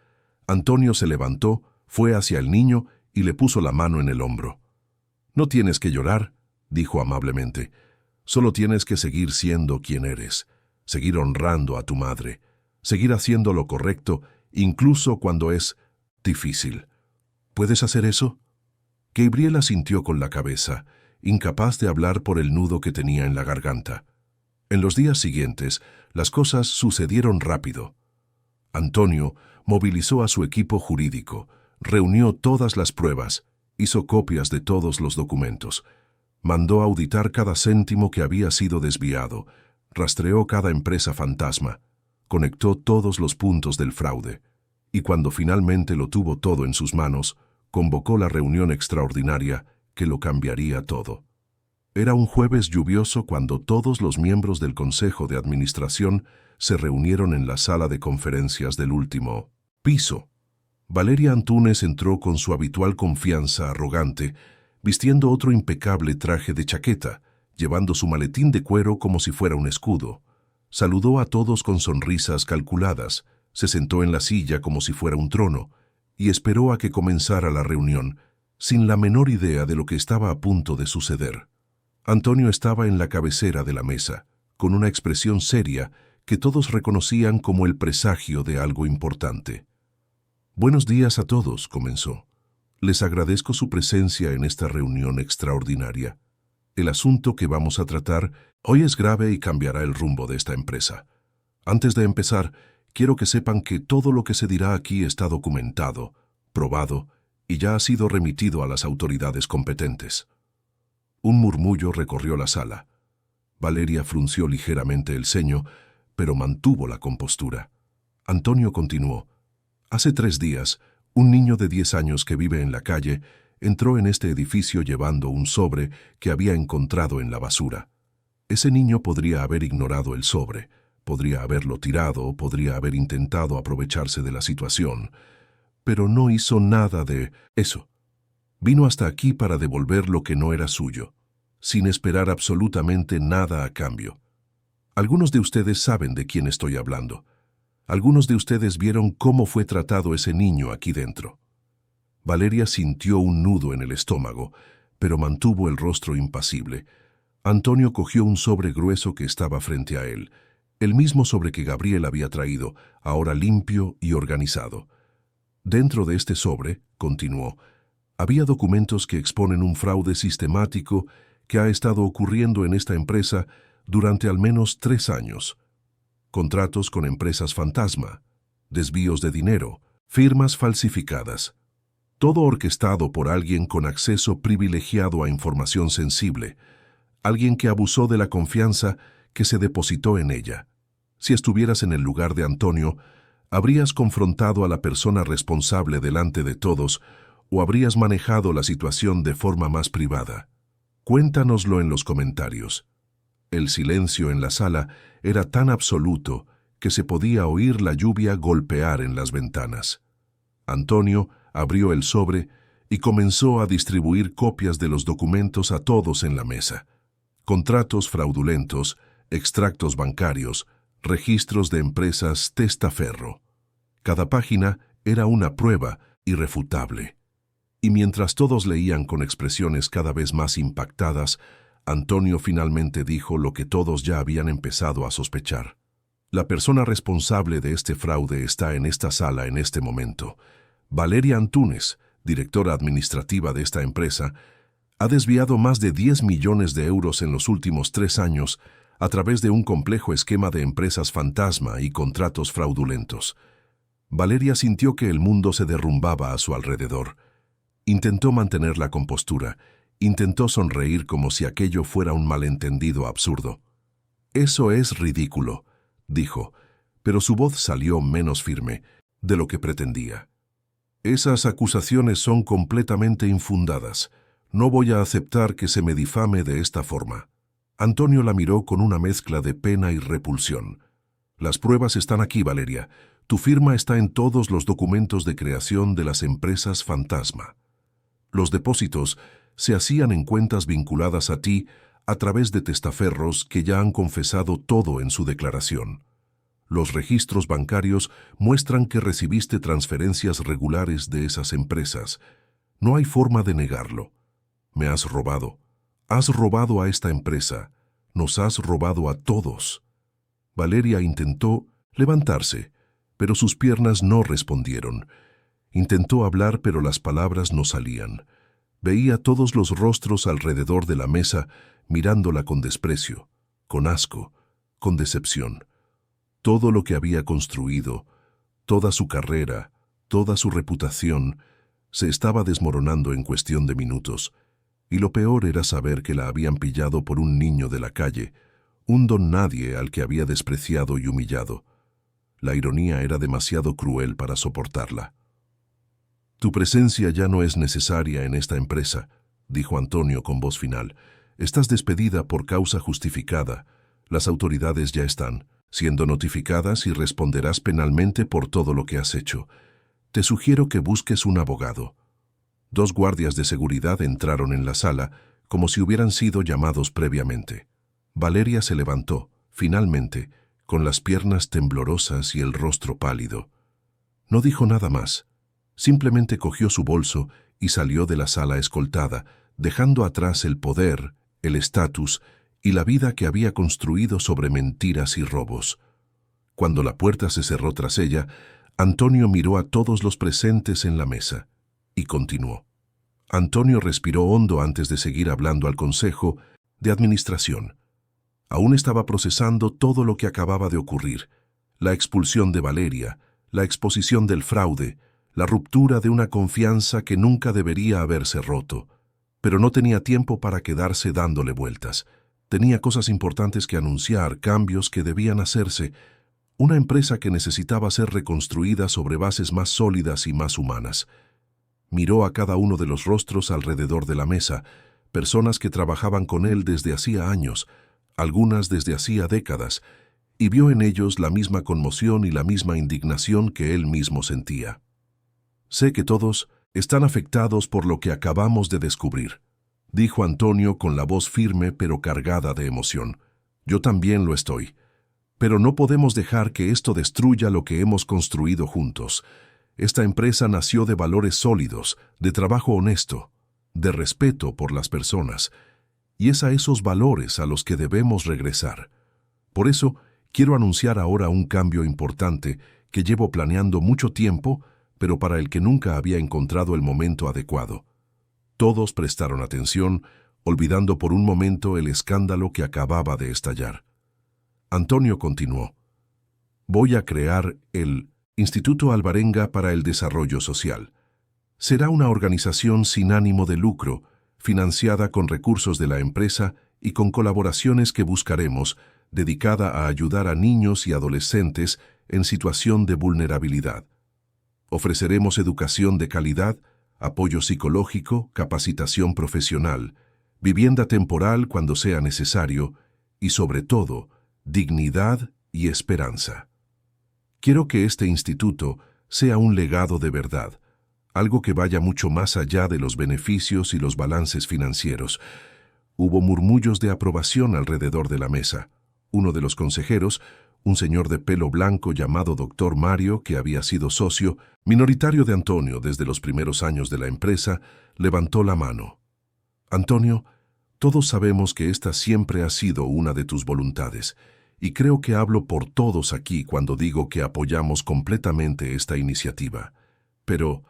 Speaker 1: Antonio se levantó, fue hacia el niño y le puso la mano en el hombro. «No tienes que llorar», dijo amablemente. «Solo tienes que seguir siendo quien eres, seguir honrando a tu madre, seguir haciendo lo correcto, incluso cuando es difícil. ¿Puedes hacer eso?». Gabriel asintió con la cabeza, incapaz de hablar por el nudo que tenía en la garganta. En los días siguientes, las cosas sucedieron rápido. Antonio movilizó a su equipo jurídico, reunió todas las pruebas, hizo copias de todos los documentos, mandó auditar cada céntimo que había sido desviado, rastreó cada empresa fantasma, conectó todos los puntos del fraude, y cuando finalmente lo tuvo todo en sus manos, convocó la reunión extraordinaria que lo cambiaría todo. Era un jueves lluvioso cuando todos los miembros del Consejo de Administración se reunieron en la sala de conferencias del último piso. Valeria Antúnez entró con su habitual confianza arrogante, vistiendo otro impecable traje de chaqueta, llevando su maletín de cuero como si fuera un escudo. Saludó a todos con sonrisas calculadas, se sentó en la silla como si fuera un trono, y esperó a que comenzara la reunión, sin la menor idea de lo que estaba a punto de suceder. Antonio estaba en la cabecera de la mesa, con una expresión seria que todos reconocían como el presagio de algo importante. «Buenos días a todos», comenzó. «Les agradezco su presencia en esta reunión extraordinaria. El asunto que vamos a tratar hoy es grave y cambiará el rumbo de esta empresa. Antes de empezar, quiero que sepan que todo lo que se dirá aquí está documentado, probado y ya ha sido remitido a las autoridades competentes». Un murmullo recorrió la sala. Valeria frunció ligeramente el ceño, pero mantuvo la compostura. Antonio continuó. «Hace 3 días, un niño de 10 años que vive en la calle entró en este edificio llevando un sobre que había encontrado en la basura. Ese niño podría haber ignorado el sobre, podría haberlo tirado, podría haber intentado aprovecharse de la situación, pero no hizo nada de eso. Vino hasta aquí para devolver lo que no era suyo, sin esperar absolutamente nada a cambio. Algunos de ustedes saben de quién estoy hablando. Algunos de ustedes vieron cómo fue tratado ese niño aquí dentro». Valeria sintió un nudo en el estómago, pero mantuvo el rostro impasible. Antonio cogió un sobre grueso que estaba frente a él, el mismo sobre que Gabriel había traído, ahora limpio y organizado. «Dentro de este sobre», continuó, «había documentos que exponen un fraude sistemático que ha estado ocurriendo en esta empresa durante al menos 3 años. Contratos con empresas fantasma, desvíos de dinero, firmas falsificadas. Todo orquestado por alguien con acceso privilegiado a información sensible, alguien que abusó de la confianza que se depositó en ella. Si estuvieras en el lugar de Antonio, habrías confrontado a la persona responsable delante de todos o habrías manejado la situación de forma más privada. Cuéntanoslo en los comentarios». El silencio en la sala era tan absoluto que se podía oír la lluvia golpear en las ventanas. Antonio abrió el sobre y comenzó a distribuir copias de los documentos a todos en la mesa. Contratos fraudulentos, extractos bancarios, registros de empresas testaferro. Cada página era una prueba irrefutable. Y mientras todos leían con expresiones cada vez más impactadas, Antonio finalmente dijo lo que todos ya habían empezado a sospechar. «La persona responsable de este fraude está en esta sala en este momento. Valeria Antúnez, directora administrativa de esta empresa, ha desviado más de 10 millones de euros en los últimos 3 años a través de un complejo esquema de empresas fantasma y contratos fraudulentos». Valeria sintió que el mundo se derrumbaba a su alrededor. Intentó mantener la compostura. Intentó sonreír como si aquello fuera un malentendido absurdo. «Eso es ridículo», dijo, pero su voz salió menos firme de lo que pretendía. «Esas acusaciones son completamente infundadas. No voy a aceptar que se me difame de esta forma». Antonio la miró con una mezcla de pena y repulsión. «Las pruebas están aquí, Valeria. Tu firma está en todos los documentos de creación de las empresas fantasma. Los depósitos se hacían en cuentas vinculadas a ti a través de testaferros que ya han confesado todo en su declaración. Los registros bancarios muestran que recibiste transferencias regulares de esas empresas. No hay forma de negarlo. Me has robado. Has robado a esta empresa. Nos has robado a todos». Valeria intentó levantarse, pero sus piernas no respondieron. Intentó hablar, pero las palabras no salían. Veía todos los rostros alrededor de la mesa, mirándola con desprecio, con asco, con decepción. Todo lo que había construido, toda su carrera, toda su reputación, se estaba desmoronando en cuestión de minutos, y lo peor era saber que la habían pillado por un niño de la calle, un don nadie al que había despreciado y humillado. La ironía era demasiado cruel para soportarla. «Tu presencia ya no es necesaria en esta empresa», dijo Antonio con voz final. «Estás despedida por causa justificada. Las autoridades ya están siendo notificadas y responderás penalmente por todo lo que has hecho. Te sugiero que busques un abogado». 2 guardias de seguridad entraron en la sala como si hubieran sido llamados previamente. Valeria se levantó, finalmente, con las piernas temblorosas y el rostro pálido. No dijo nada más. Simplemente cogió su bolso y salió de la sala escoltada, dejando atrás el poder, el estatus y la vida que había construido sobre mentiras y robos. Cuando la puerta se cerró tras ella, Antonio miró a todos los presentes en la mesa y continuó. Antonio respiró hondo antes de seguir hablando al Consejo de Administración. Aún estaba procesando todo lo que acababa de ocurrir: la expulsión de Valeria, la exposición del fraude, la ruptura de una confianza que nunca debería haberse roto. Pero no tenía tiempo para quedarse dándole vueltas. Tenía cosas importantes que anunciar, cambios que debían hacerse, una empresa que necesitaba ser reconstruida sobre bases más sólidas y más humanas. Miró a cada uno de los rostros alrededor de la mesa, personas que trabajaban con él desde hacía años, algunas desde hacía décadas, y vio en ellos la misma conmoción y la misma indignación que él mismo sentía. «Sé que todos están afectados por lo que acabamos de descubrir», dijo Antonio con la voz firme pero cargada de emoción. «Yo también lo estoy. Pero no podemos dejar que esto destruya lo que hemos construido juntos. Esta empresa nació de valores sólidos, de trabajo honesto, de respeto por las personas, y es a esos valores a los que debemos regresar. Por eso, quiero anunciar ahora un cambio importante que llevo planeando mucho tiempo, pero para el que nunca había encontrado el momento adecuado». Todos prestaron atención, olvidando por un momento el escándalo que acababa de estallar. Antonio continuó. «Voy a crear el Instituto Alvarenga para el Desarrollo Social. Será una organización sin ánimo de lucro, financiada con recursos de la empresa y con colaboraciones que buscaremos, dedicada a ayudar a niños y adolescentes en situación de vulnerabilidad. Ofreceremos educación de calidad, apoyo psicológico, capacitación profesional, vivienda temporal cuando sea necesario y, sobre todo, dignidad y esperanza. Quiero que este instituto sea un legado de verdad, algo que vaya mucho más allá de los beneficios y los balances financieros». Hubo murmullos de aprobación alrededor de la mesa. Uno de los consejeros, un señor de pelo blanco llamado Dr. Mario, que había sido socio minoritario de Antonio desde los primeros años de la empresa, levantó la mano. «Antonio, todos sabemos que esta siempre ha sido una de tus voluntades, y creo que hablo por todos aquí cuando digo que apoyamos completamente esta iniciativa. Pero,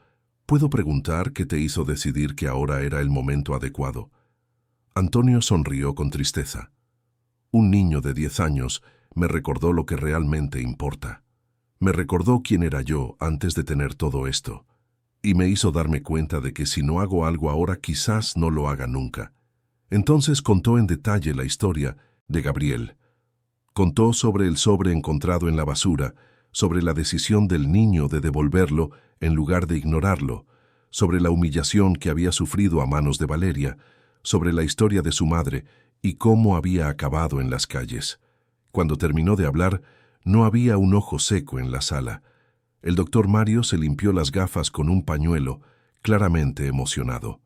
Speaker 1: ¿puedo preguntar qué te hizo decidir que ahora era el momento adecuado?» Antonio sonrió con tristeza. «Un niño de 10 años me recordó lo que realmente importa. Me recordó quién era yo antes de tener todo esto, y me hizo darme cuenta de que si no hago algo ahora quizás no lo haga nunca». Entonces contó en detalle la historia de Gabriel. Contó sobre el sobre encontrado en la basura, sobre la decisión del niño de devolverlo en lugar de ignorarlo, sobre la humillación que había sufrido a manos de Valeria, sobre la historia de su madre y cómo había acabado en las calles. Cuando terminó de hablar, no había un ojo seco en la sala. El doctor Mario se limpió las gafas con un pañuelo, claramente emocionado.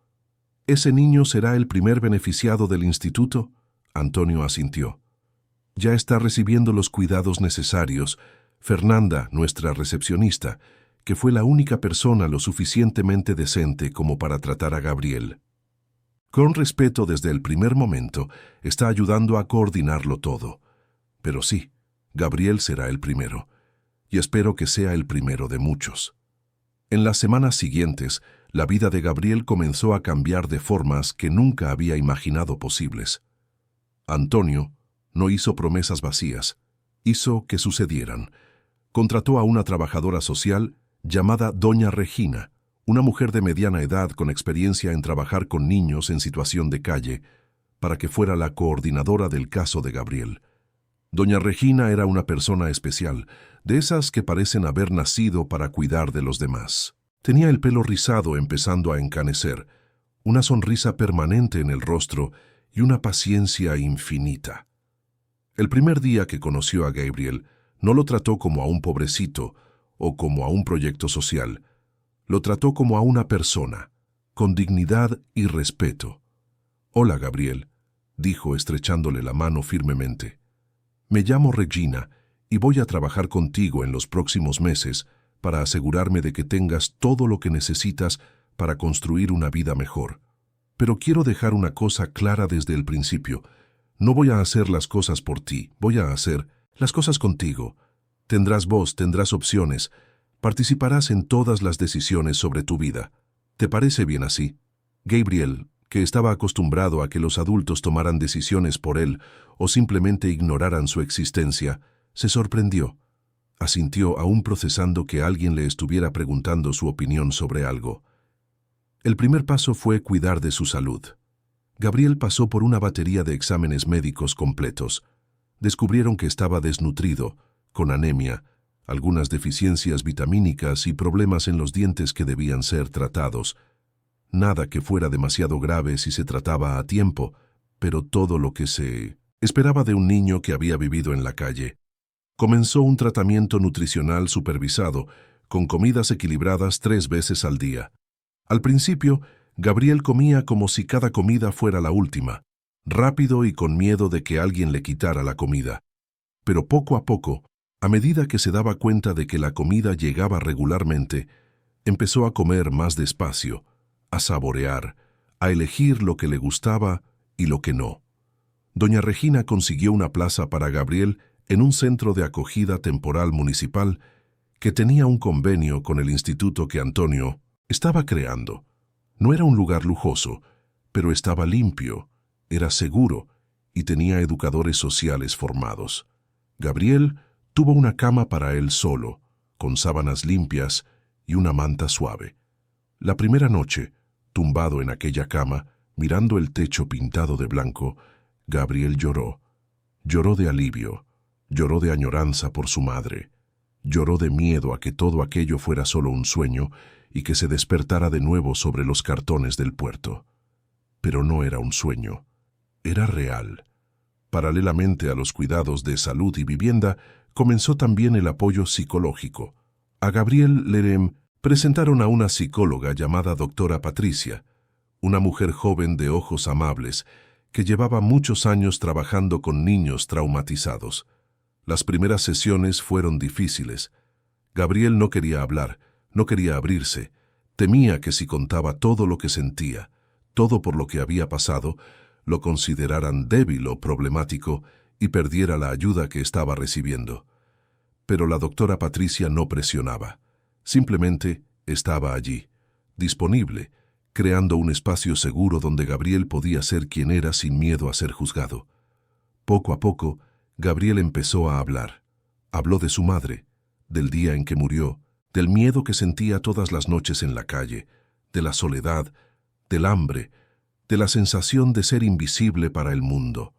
Speaker 1: «¿Ese niño será el primer beneficiado del instituto?», Antonio asintió. «Ya está recibiendo los cuidados necesarios. Fernanda, nuestra recepcionista, que fue la única persona lo suficientemente decente como para tratar a Gabriel. Con respeto desde el primer momento, está ayudando a coordinarlo todo. Pero sí, Gabriel será el primero, y espero que sea el primero de muchos». En las semanas siguientes, la vida de Gabriel comenzó a cambiar de formas que nunca había imaginado posibles. Antonio No hizo promesas vacías. Hizo que sucedieran. Contrató a una trabajadora social llamada Doña Regina, una mujer de mediana edad con experiencia en trabajar con niños en situación de calle, para que fuera la coordinadora del caso de Gabriel. Doña Regina era una persona especial, de esas que parecen haber nacido para cuidar de los demás. Tenía el pelo rizado empezando a encanecer, una sonrisa permanente en el rostro y una paciencia infinita. El primer día que conoció a Gabriel, no lo trató como a un pobrecito o como a un proyecto social. Lo trató como a una persona, con dignidad y respeto. «Hola, Gabriel», dijo estrechándole la mano firmemente. «Me llamo Regina y voy a trabajar contigo en los próximos meses para asegurarme de que tengas todo lo que necesitas para construir una vida mejor. Pero quiero dejar una cosa clara desde el principio. No voy a hacer las cosas por ti, voy a hacer las cosas contigo. Tendrás voz, tendrás opciones, participarás en todas las decisiones sobre tu vida. ¿Te parece bien así?» Gabriel, que estaba acostumbrado a que los adultos tomaran decisiones por él o simplemente ignoraran su existencia, se sorprendió. Asintió aún procesando que alguien le estuviera preguntando su opinión sobre algo. El primer paso fue cuidar de su salud. Gabriel pasó por una batería de exámenes médicos completos. Descubrieron que estaba desnutrido, con anemia, algunas deficiencias vitamínicas y problemas en los dientes que debían ser tratados. Nada que fuera demasiado grave si se trataba a tiempo, pero todo lo que se esperaba de un niño que había vivido en la calle. Comenzó un tratamiento nutricional supervisado, con comidas equilibradas 3 veces al día. Al principio, Gabriel comía como si cada comida fuera la última, rápido y con miedo de que alguien le quitara la comida. Pero poco a poco, a medida que se daba cuenta de que la comida llegaba regularmente, empezó a comer más despacio, a saborear, a elegir lo que le gustaba y lo que no. Doña Regina consiguió una plaza para Gabriel en un centro de acogida temporal municipal que tenía un convenio con el instituto que Antonio estaba creando. No era un lugar lujoso, pero estaba limpio, era seguro y tenía educadores sociales formados. Gabriel tuvo una cama para él solo, con sábanas limpias y una manta suave. La primera noche, tumbado en aquella cama, mirando el techo pintado de blanco, Gabriel lloró. Lloró de alivio, lloró de añoranza por su madre, lloró de miedo a que todo aquello fuera solo un sueño y que se despertara de nuevo sobre los cartones del puerto. Pero no era un sueño, era real. Paralelamente a los cuidados de salud y vivienda, comenzó también el apoyo psicológico. A Gabriel le presentaron a una psicóloga llamada doctora Patricia, una mujer joven de ojos amables, que llevaba muchos años trabajando con niños traumatizados. Las primeras sesiones fueron difíciles. Gabriel no quería hablar, no quería abrirse, temía que si contaba todo lo que sentía, todo por lo que había pasado, lo consideraran débil o problemático y perdiera la ayuda que estaba recibiendo. Pero la doctora Patricia no presionaba, simplemente estaba allí, disponible, creando un espacio seguro donde Gabriel podía ser quien era sin miedo a ser juzgado. Poco a poco, Gabriel empezó a hablar. Habló de su madre, del día en que murió, del miedo que sentía todas las noches en la calle, de la soledad, del hambre, de la sensación de ser invisible para el mundo.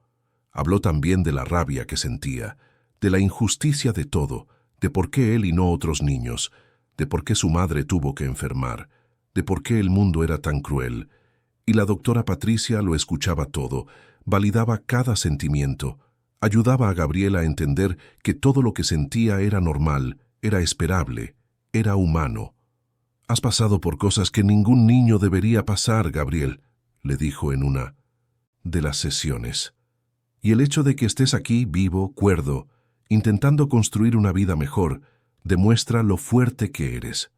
Speaker 1: Habló también de la rabia que sentía, de la injusticia de todo, de por qué él y no otros niños, de por qué su madre tuvo que enfermar, de por qué el mundo era tan cruel. Y la doctora Patricia lo escuchaba todo, validaba cada sentimiento, ayudaba a Gabriel a entender que todo lo que sentía era normal, era esperable, era humano. «Has pasado por cosas que ningún niño debería pasar, Gabriel», le dijo en una de las sesiones. «Y el hecho de que estés aquí, vivo, cuerdo, intentando construir una vida mejor, demuestra lo fuerte que eres.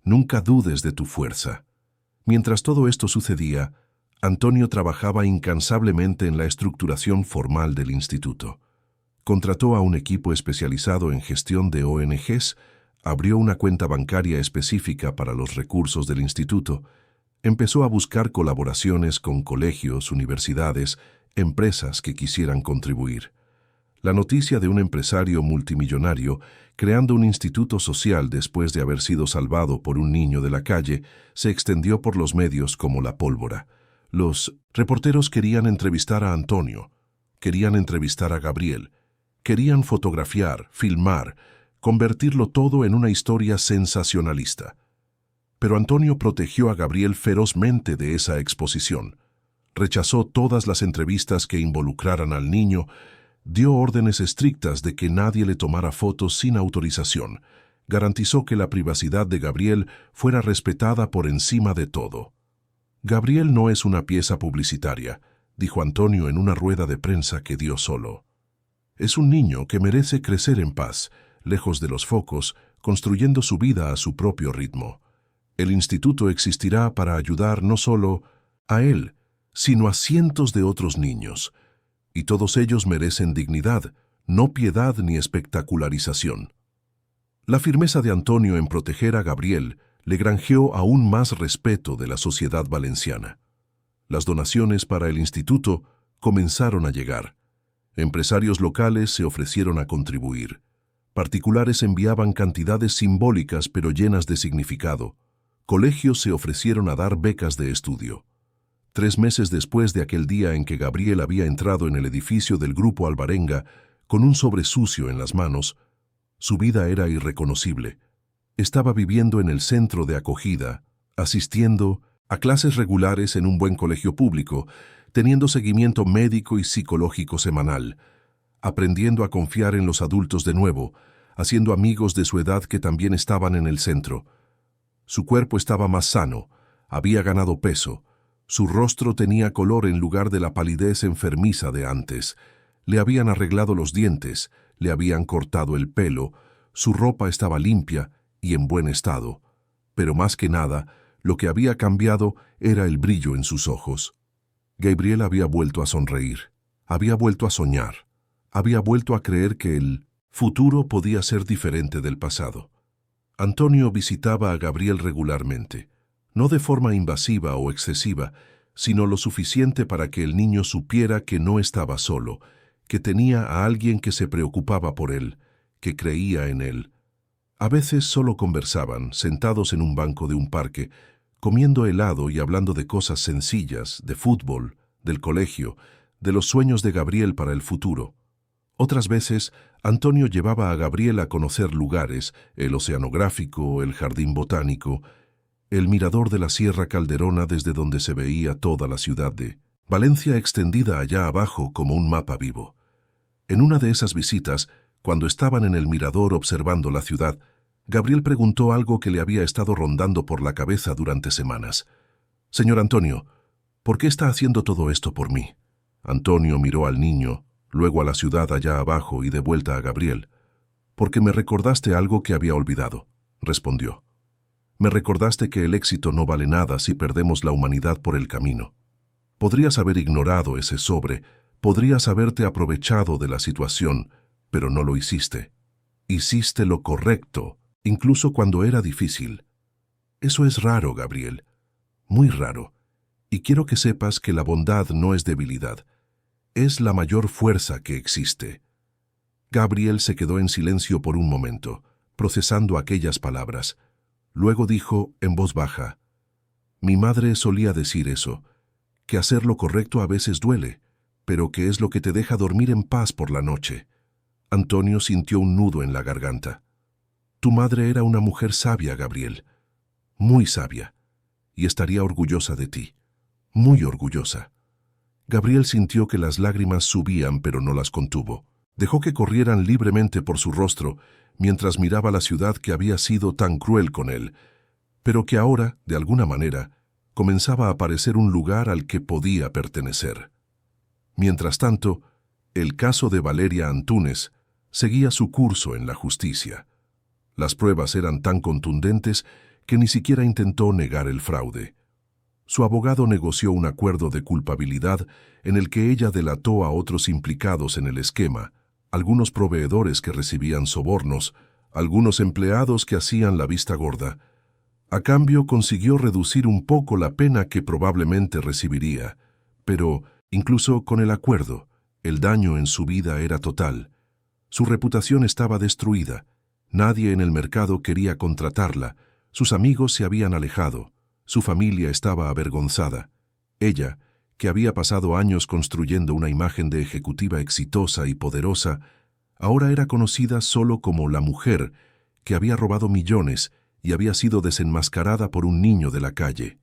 Speaker 1: Nunca dudes de tu fuerza». Mientras todo esto sucedía, Antonio trabajaba incansablemente en la estructuración formal del instituto. Contrató a un equipo especializado en gestión de ONGs, abrió una cuenta bancaria específica para los recursos del instituto, empezó a buscar colaboraciones con colegios, universidades, empresas que quisieran contribuir. La noticia de un empresario multimillonario creando un instituto social después de haber sido salvado por un niño de la calle se extendió por los medios como la pólvora. Los reporteros querían entrevistar a Antonio, querían entrevistar a Gabriel, querían fotografiar, filmar, convertirlo todo en una historia sensacionalista. Pero Antonio protegió a Gabriel ferozmente de esa exposición. Rechazó todas las entrevistas que involucraran al niño, dio órdenes estrictas de que nadie le tomara fotos sin autorización, garantizó que la privacidad de Gabriel fuera respetada por encima de todo. Gabriel no es una pieza publicitaria, dijo Antonio en una rueda de prensa que dio solo. Es un niño que merece crecer en paz, lejos de los focos, construyendo su vida a su propio ritmo. El instituto existirá para ayudar no solo a él, sino a cientos de otros niños. Y todos ellos merecen dignidad, no piedad ni espectacularización. La firmeza de Antonio en proteger a Gabriel le granjeó aún más respeto de la sociedad valenciana. Las donaciones para el instituto comenzaron a llegar. Empresarios locales se ofrecieron a contribuir. Particulares enviaban cantidades simbólicas pero llenas de significado. Colegios se ofrecieron a dar becas de estudio. 3 meses después de aquel día en que Gabriel había entrado en el edificio del Grupo Alvarenga con un sobre sucio en las manos, su vida era irreconocible. Estaba viviendo en el centro de acogida, asistiendo a clases regulares en un buen colegio público, teniendo seguimiento médico y psicológico semanal, aprendiendo a confiar en los adultos de nuevo, haciendo amigos de su edad que también estaban en el centro. Su cuerpo estaba más sano, había ganado peso, su rostro tenía color en lugar de la palidez enfermiza de antes, le habían arreglado los dientes, le habían cortado el pelo, su ropa estaba limpia y en buen estado, pero más que nada, lo que había cambiado era el brillo en sus ojos. Gabriel había vuelto a sonreír, había vuelto a soñar, había vuelto a creer que el futuro podía ser diferente del pasado. Antonio visitaba a Gabriel regularmente, no de forma invasiva o excesiva, sino lo suficiente para que el niño supiera que no estaba solo, que tenía a alguien que se preocupaba por él, que creía en él. A veces solo conversaban, sentados en un banco de un parque, comiendo helado y hablando de cosas sencillas, de fútbol, del colegio, de los sueños de Gabriel para el futuro. Otras veces, Antonio llevaba a Gabriel a conocer lugares, el oceanográfico, el jardín botánico, el mirador de la Sierra Calderona desde donde se veía toda la ciudad de Valencia extendida allá abajo como un mapa vivo. En una de esas visitas, cuando estaban en el mirador observando la ciudad, Gabriel preguntó algo que le había estado rondando por la cabeza durante semanas. «Señor Antonio, ¿por qué está haciendo todo esto por mí?» Antonio miró al niño, luego a la ciudad allá abajo y de vuelta a Gabriel. «Porque me recordaste algo que había olvidado», respondió. «Me recordaste que el éxito no vale nada si perdemos la humanidad por el camino. Podrías haber ignorado ese sobre, podrías haberte aprovechado de la situación, pero no lo hiciste. Hiciste lo correcto, incluso cuando era difícil. Eso es raro, Gabriel, muy raro. Y quiero que sepas que la bondad no es debilidad, es la mayor fuerza que existe». Gabriel se quedó en silencio por un momento, procesando aquellas palabras. Luego dijo en voz baja: «Mi madre solía decir eso, que hacer lo correcto a veces duele, pero que es lo que te deja dormir en paz por la noche». Antonio sintió un nudo en la garganta. «Tu madre era una mujer sabia, Gabriel, muy sabia, y estaría orgullosa de ti, muy orgullosa». Gabriel sintió que las lágrimas subían, pero no las contuvo. Dejó que corrieran libremente por su rostro, mientras miraba la ciudad que había sido tan cruel con él, pero que ahora, de alguna manera, comenzaba a parecer un lugar al que podía pertenecer. Mientras tanto, el caso de Valeria Antúnez seguía su curso en la justicia. Las pruebas eran tan contundentes que ni siquiera intentó negar el fraude. Su abogado negoció un acuerdo de culpabilidad en el que ella delató a otros implicados en el esquema, algunos proveedores que recibían sobornos, algunos empleados que hacían la vista gorda. A cambio consiguió reducir un poco la pena que probablemente recibiría, pero, incluso con el acuerdo, El daño en su vida era total. Su reputación estaba destruida. Nadie en el mercado quería contratarla. Sus amigos se habían alejado. Su familia estaba avergonzada. Ella, que había pasado años construyendo una imagen de ejecutiva exitosa y poderosa, ahora era conocida solo como la mujer que había robado millones y había sido desenmascarada por un niño de la calle.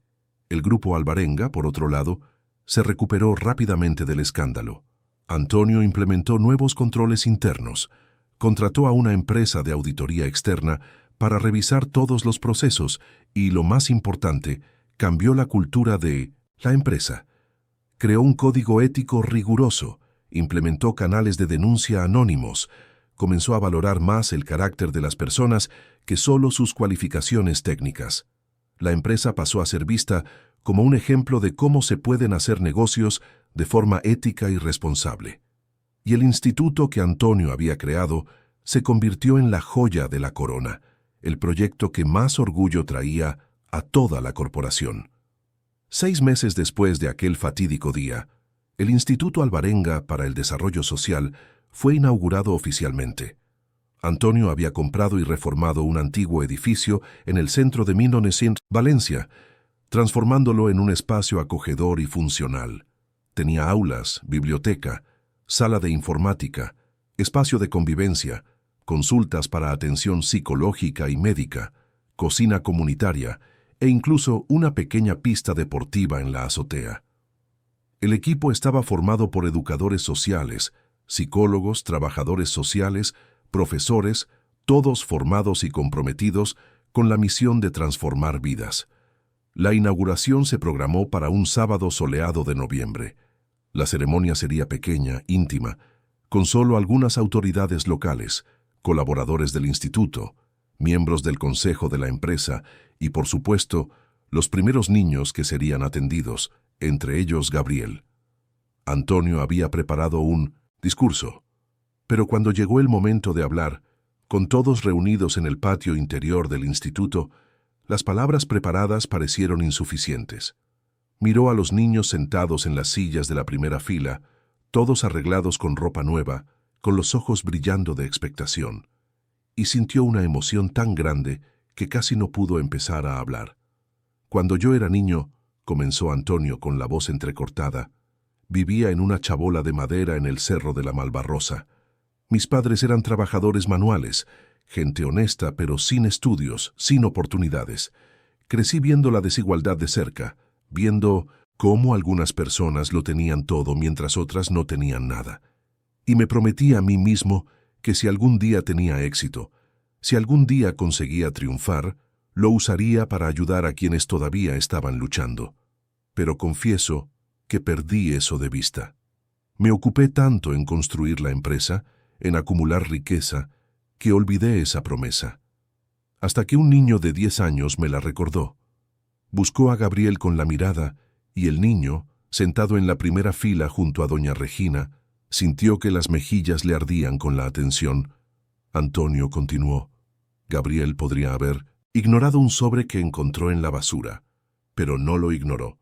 Speaker 1: El grupo Alvarenga, por otro lado, se recuperó rápidamente del escándalo. Antonio implementó nuevos controles internos, contrató a una empresa de auditoría externa para revisar todos los procesos y, lo más importante, cambió la cultura de la empresa. Creó un código ético riguroso, implementó canales de denuncia anónimos, comenzó a valorar más el carácter de las personas que solo sus cualificaciones técnicas. La empresa pasó a ser vista como un ejemplo de cómo se pueden hacer negocios de forma ética y responsable. Y el instituto que Antonio había creado se convirtió en la joya de la corona, el proyecto que más orgullo traía a toda la corporación. 6 meses después de aquel fatídico día, el Instituto Alvarenga para el Desarrollo Social fue inaugurado oficialmente. Antonio había comprado y reformado un antiguo edificio en el centro de Minonecent, Valencia, transformándolo en un espacio acogedor y funcional. Tenía aulas, biblioteca, sala de informática, espacio de convivencia, consultas para atención psicológica y médica, cocina comunitaria e incluso una pequeña pista deportiva en la azotea. El equipo estaba formado por educadores sociales, psicólogos, trabajadores sociales, profesores, todos formados y comprometidos con la misión de transformar vidas. La inauguración se programó para un sábado soleado de noviembre. La ceremonia sería pequeña, íntima, con solo algunas autoridades locales, colaboradores del instituto, miembros del consejo de la empresa y, por supuesto, los primeros niños que serían atendidos, entre ellos Gabriel. Antonio había preparado un discurso, pero cuando llegó el momento de hablar, con todos reunidos en el patio interior del instituto, las palabras preparadas parecieron insuficientes. Miró a los niños sentados en las sillas de la primera fila, todos arreglados con ropa nueva, con los ojos brillando de expectación, y sintió una emoción tan grande que casi no pudo empezar a hablar. Cuando yo era niño, comenzó Antonio con la voz entrecortada, vivía en una chabola de madera en el Cerro de la Malvarrosa. Mis padres eran trabajadores manuales, gente honesta pero sin estudios, sin oportunidades. Crecí viendo la desigualdad de cerca, viendo cómo algunas personas lo tenían todo mientras otras no tenían nada. Y me prometí a mí mismo que si algún día tenía éxito, si algún día conseguía triunfar, lo usaría para ayudar a quienes todavía estaban luchando. Pero confieso que perdí eso de vista. Me ocupé tanto en construir la empresa, en acumular riqueza, que olvidé esa promesa. Hasta que un niño de 10 años me la recordó. Buscó a Gabriel con la mirada y el niño, sentado en la primera fila junto a doña Regina, sintió que las mejillas le ardían con la atención. Antonio continuó. Gabriel podría haber ignorado un sobre que encontró en la basura, pero no lo ignoró.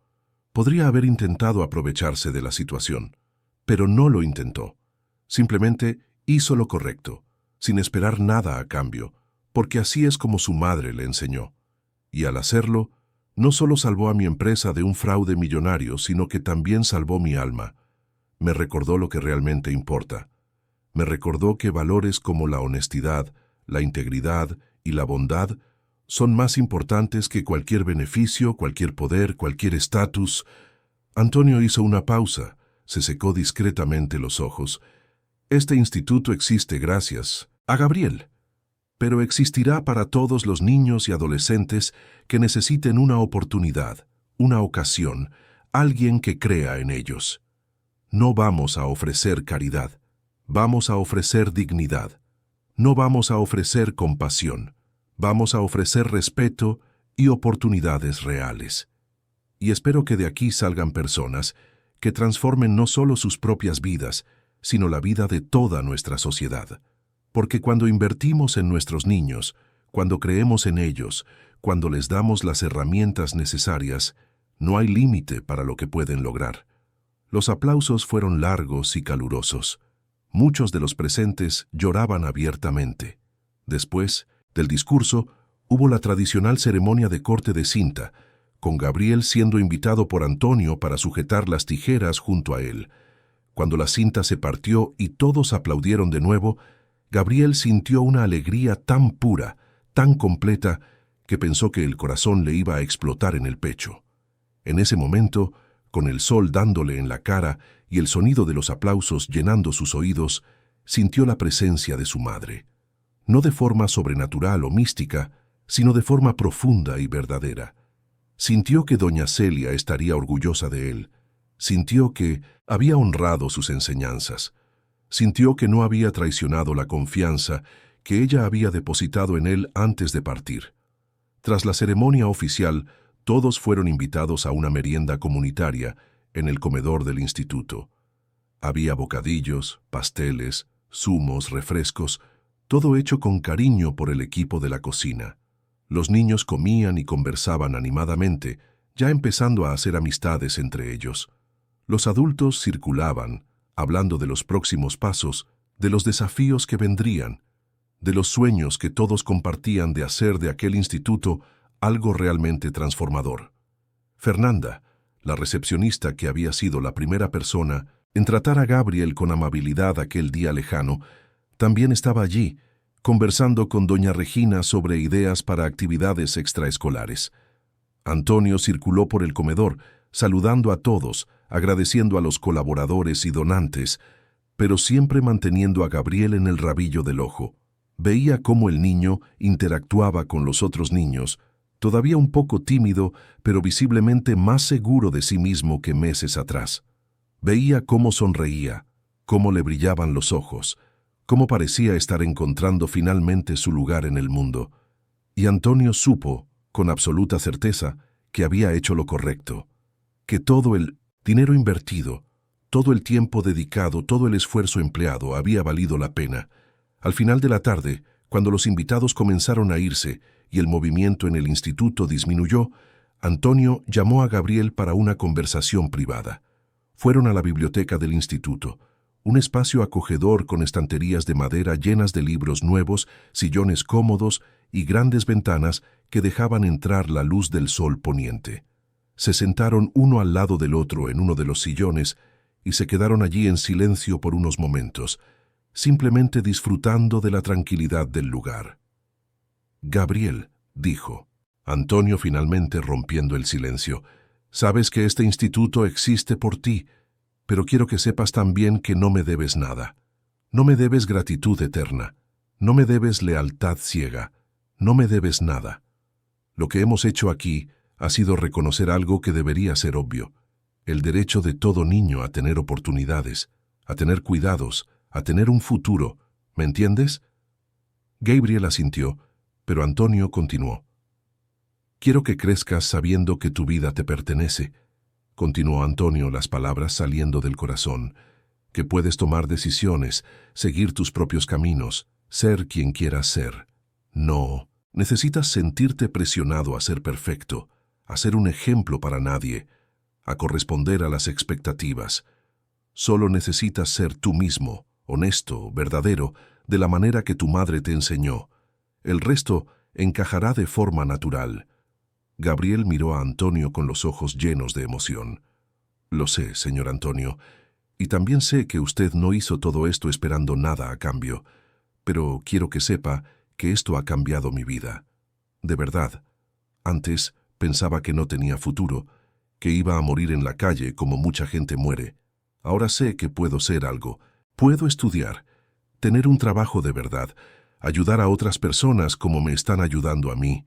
Speaker 1: Podría haber intentado aprovecharse de la situación, pero no lo intentó. Simplemente hizo lo correcto, sin esperar nada a cambio, porque así es como su madre le enseñó. Y al hacerlo, no solo salvó a mi empresa de un fraude millonario, sino que también salvó mi alma. Me recordó lo que realmente importa. Me recordó que valores como la honestidad, la integridad y la bondad son más importantes que cualquier beneficio, cualquier poder, cualquier estatus. Antonio hizo una pausa, se secó discretamente los ojos. Este instituto existe gracias a Gabriel, pero existirá para todos los niños y adolescentes que necesiten una oportunidad, una ocasión, alguien que crea en ellos. No vamos a ofrecer caridad, vamos a ofrecer dignidad. No vamos a ofrecer compasión, vamos a ofrecer respeto y oportunidades reales. Y espero que de aquí salgan personas que transformen no solo sus propias vidas, sino la vida de toda nuestra sociedad. Porque cuando invertimos en nuestros niños, cuando creemos en ellos, cuando les damos las herramientas necesarias, no hay límite para lo que pueden lograr. Los aplausos fueron largos y calurosos. Muchos de los presentes lloraban abiertamente. Después del discurso, hubo la tradicional ceremonia de corte de cinta, con Gabriel siendo invitado por Antonio para sujetar las tijeras junto a él. Cuando la cinta se partió y todos aplaudieron de nuevo, Gabriel sintió una alegría tan pura, tan completa, que pensó que el corazón le iba a explotar en el pecho. En ese momento, con el sol dándole en la cara y el sonido de los aplausos llenando sus oídos, sintió la presencia de su madre. No de forma sobrenatural o mística, sino de forma profunda y verdadera. Sintió que doña Celia estaría orgullosa de él. Sintió que había honrado sus enseñanzas. Sintió que no había traicionado la confianza que ella había depositado en él antes de partir. Tras la ceremonia oficial, todos fueron invitados a una merienda comunitaria en el comedor del instituto. Había bocadillos, pasteles, zumos, refrescos, todo hecho con cariño por el equipo de la cocina. Los niños comían y conversaban animadamente, ya empezando a hacer amistades entre ellos. Los adultos circulaban, hablando de los próximos pasos, de los desafíos que vendrían, de los sueños que todos compartían de hacer de aquel instituto algo realmente transformador. Fernanda, la recepcionista que había sido la primera persona en tratar a Gabriel con amabilidad aquel día lejano, también estaba allí, conversando con doña Regina sobre ideas para actividades extraescolares. Antonio circuló por el comedor, saludando a todos, agradeciendo a los colaboradores y donantes, pero siempre manteniendo a Gabriel en el rabillo del ojo. Veía cómo el niño interactuaba con los otros niños, todavía un poco tímido, pero visiblemente más seguro de sí mismo que meses atrás. Veía cómo sonreía, cómo le brillaban los ojos, cómo parecía estar encontrando finalmente su lugar en el mundo. Y Antonio supo, con absoluta certeza, que había hecho lo correcto, que todo el dinero invertido, todo el tiempo dedicado, todo el esfuerzo empleado había valido la pena. Al final de la tarde, cuando los invitados comenzaron a irse y el movimiento en el instituto disminuyó, Antonio llamó a Gabriel para una conversación privada. Fueron a la biblioteca del instituto, un espacio acogedor con estanterías de madera llenas de libros nuevos, sillones cómodos y grandes ventanas que dejaban entrar la luz del sol poniente. Se sentaron uno al lado del otro en uno de los sillones y se quedaron allí en silencio por unos momentos, simplemente disfrutando de la tranquilidad del lugar. Gabriel, dijo, Antonio finalmente rompiendo el silencio, sabes que este instituto existe por ti, pero quiero que sepas también que no me debes nada. No me debes gratitud eterna, no me debes lealtad ciega, no me debes nada. Lo que hemos hecho aquí ha sido reconocer algo que debería ser obvio, el derecho de todo niño a tener oportunidades, a tener cuidados, a tener un futuro, ¿me entiendes? Gabriel asintió, pero Antonio continuó. Quiero que crezcas sabiendo que tu vida te pertenece, continuó Antonio, las palabras saliendo del corazón, que puedes tomar decisiones, seguir tus propios caminos, ser quien quieras ser. No, necesitas sentirte presionado a ser perfecto, a ser un ejemplo para nadie, a corresponder a las expectativas. Solo necesitas ser tú mismo, honesto, verdadero, de la manera que tu madre te enseñó. El resto encajará de forma natural. Gabriel miró a Antonio con los ojos llenos de emoción. Lo sé, señor Antonio, y también sé que usted no hizo todo esto esperando nada a cambio, pero quiero que sepa que esto ha cambiado mi vida. De verdad. Antes pensaba que no tenía futuro, que iba a morir en la calle como mucha gente muere. Ahora sé que puedo ser algo, puedo estudiar, tener un trabajo de verdad, ayudar a otras personas como me están ayudando a mí.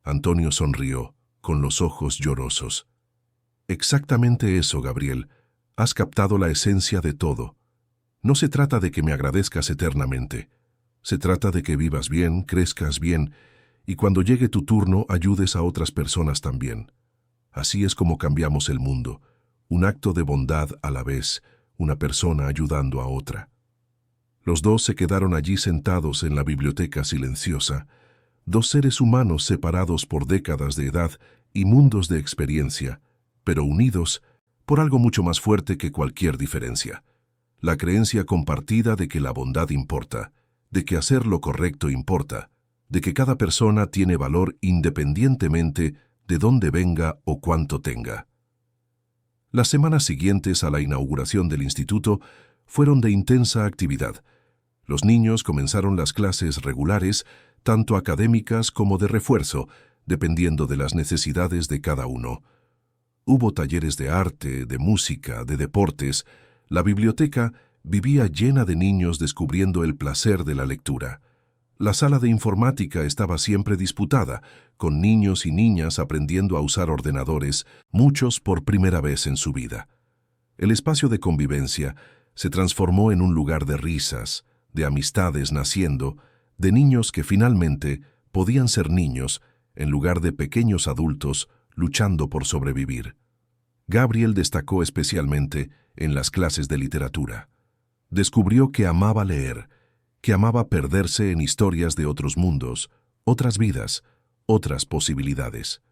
Speaker 1: Antonio sonrió, con los ojos llorosos. Exactamente eso, Gabriel. Has captado la esencia de todo. No se trata de que me agradezcas eternamente. Se trata de que vivas bien, crezcas bien, y cuando llegue tu turno ayudes a otras personas también. Así es como cambiamos el mundo. Un acto de bondad a la vez, una persona ayudando a otra. Los dos se quedaron allí sentados en la biblioteca silenciosa, dos seres humanos separados por décadas de edad y mundos de experiencia, pero unidos por algo mucho más fuerte que cualquier diferencia. La creencia compartida de que la bondad importa, de que hacer lo correcto importa, de que cada persona tiene valor independientemente de dónde venga o cuánto tenga. Las semanas siguientes a la inauguración del instituto fueron de intensa actividad. Los niños comenzaron las clases regulares, tanto académicas como de refuerzo, dependiendo de las necesidades de cada uno. Hubo talleres de arte, de música, de deportes. La biblioteca vivía llena de niños descubriendo el placer de la lectura. La sala de informática estaba siempre disputada, con niños y niñas aprendiendo a usar ordenadores, muchos por primera vez en su vida. El espacio de convivencia se transformó en un lugar de risas, de amistades naciendo, de niños que finalmente podían ser niños en lugar de pequeños adultos luchando por sobrevivir. Gabriel destacó especialmente en las clases de literatura. Descubrió que amaba leer, que amaba perderse en historias de otros mundos, otras vidas, otras posibilidades.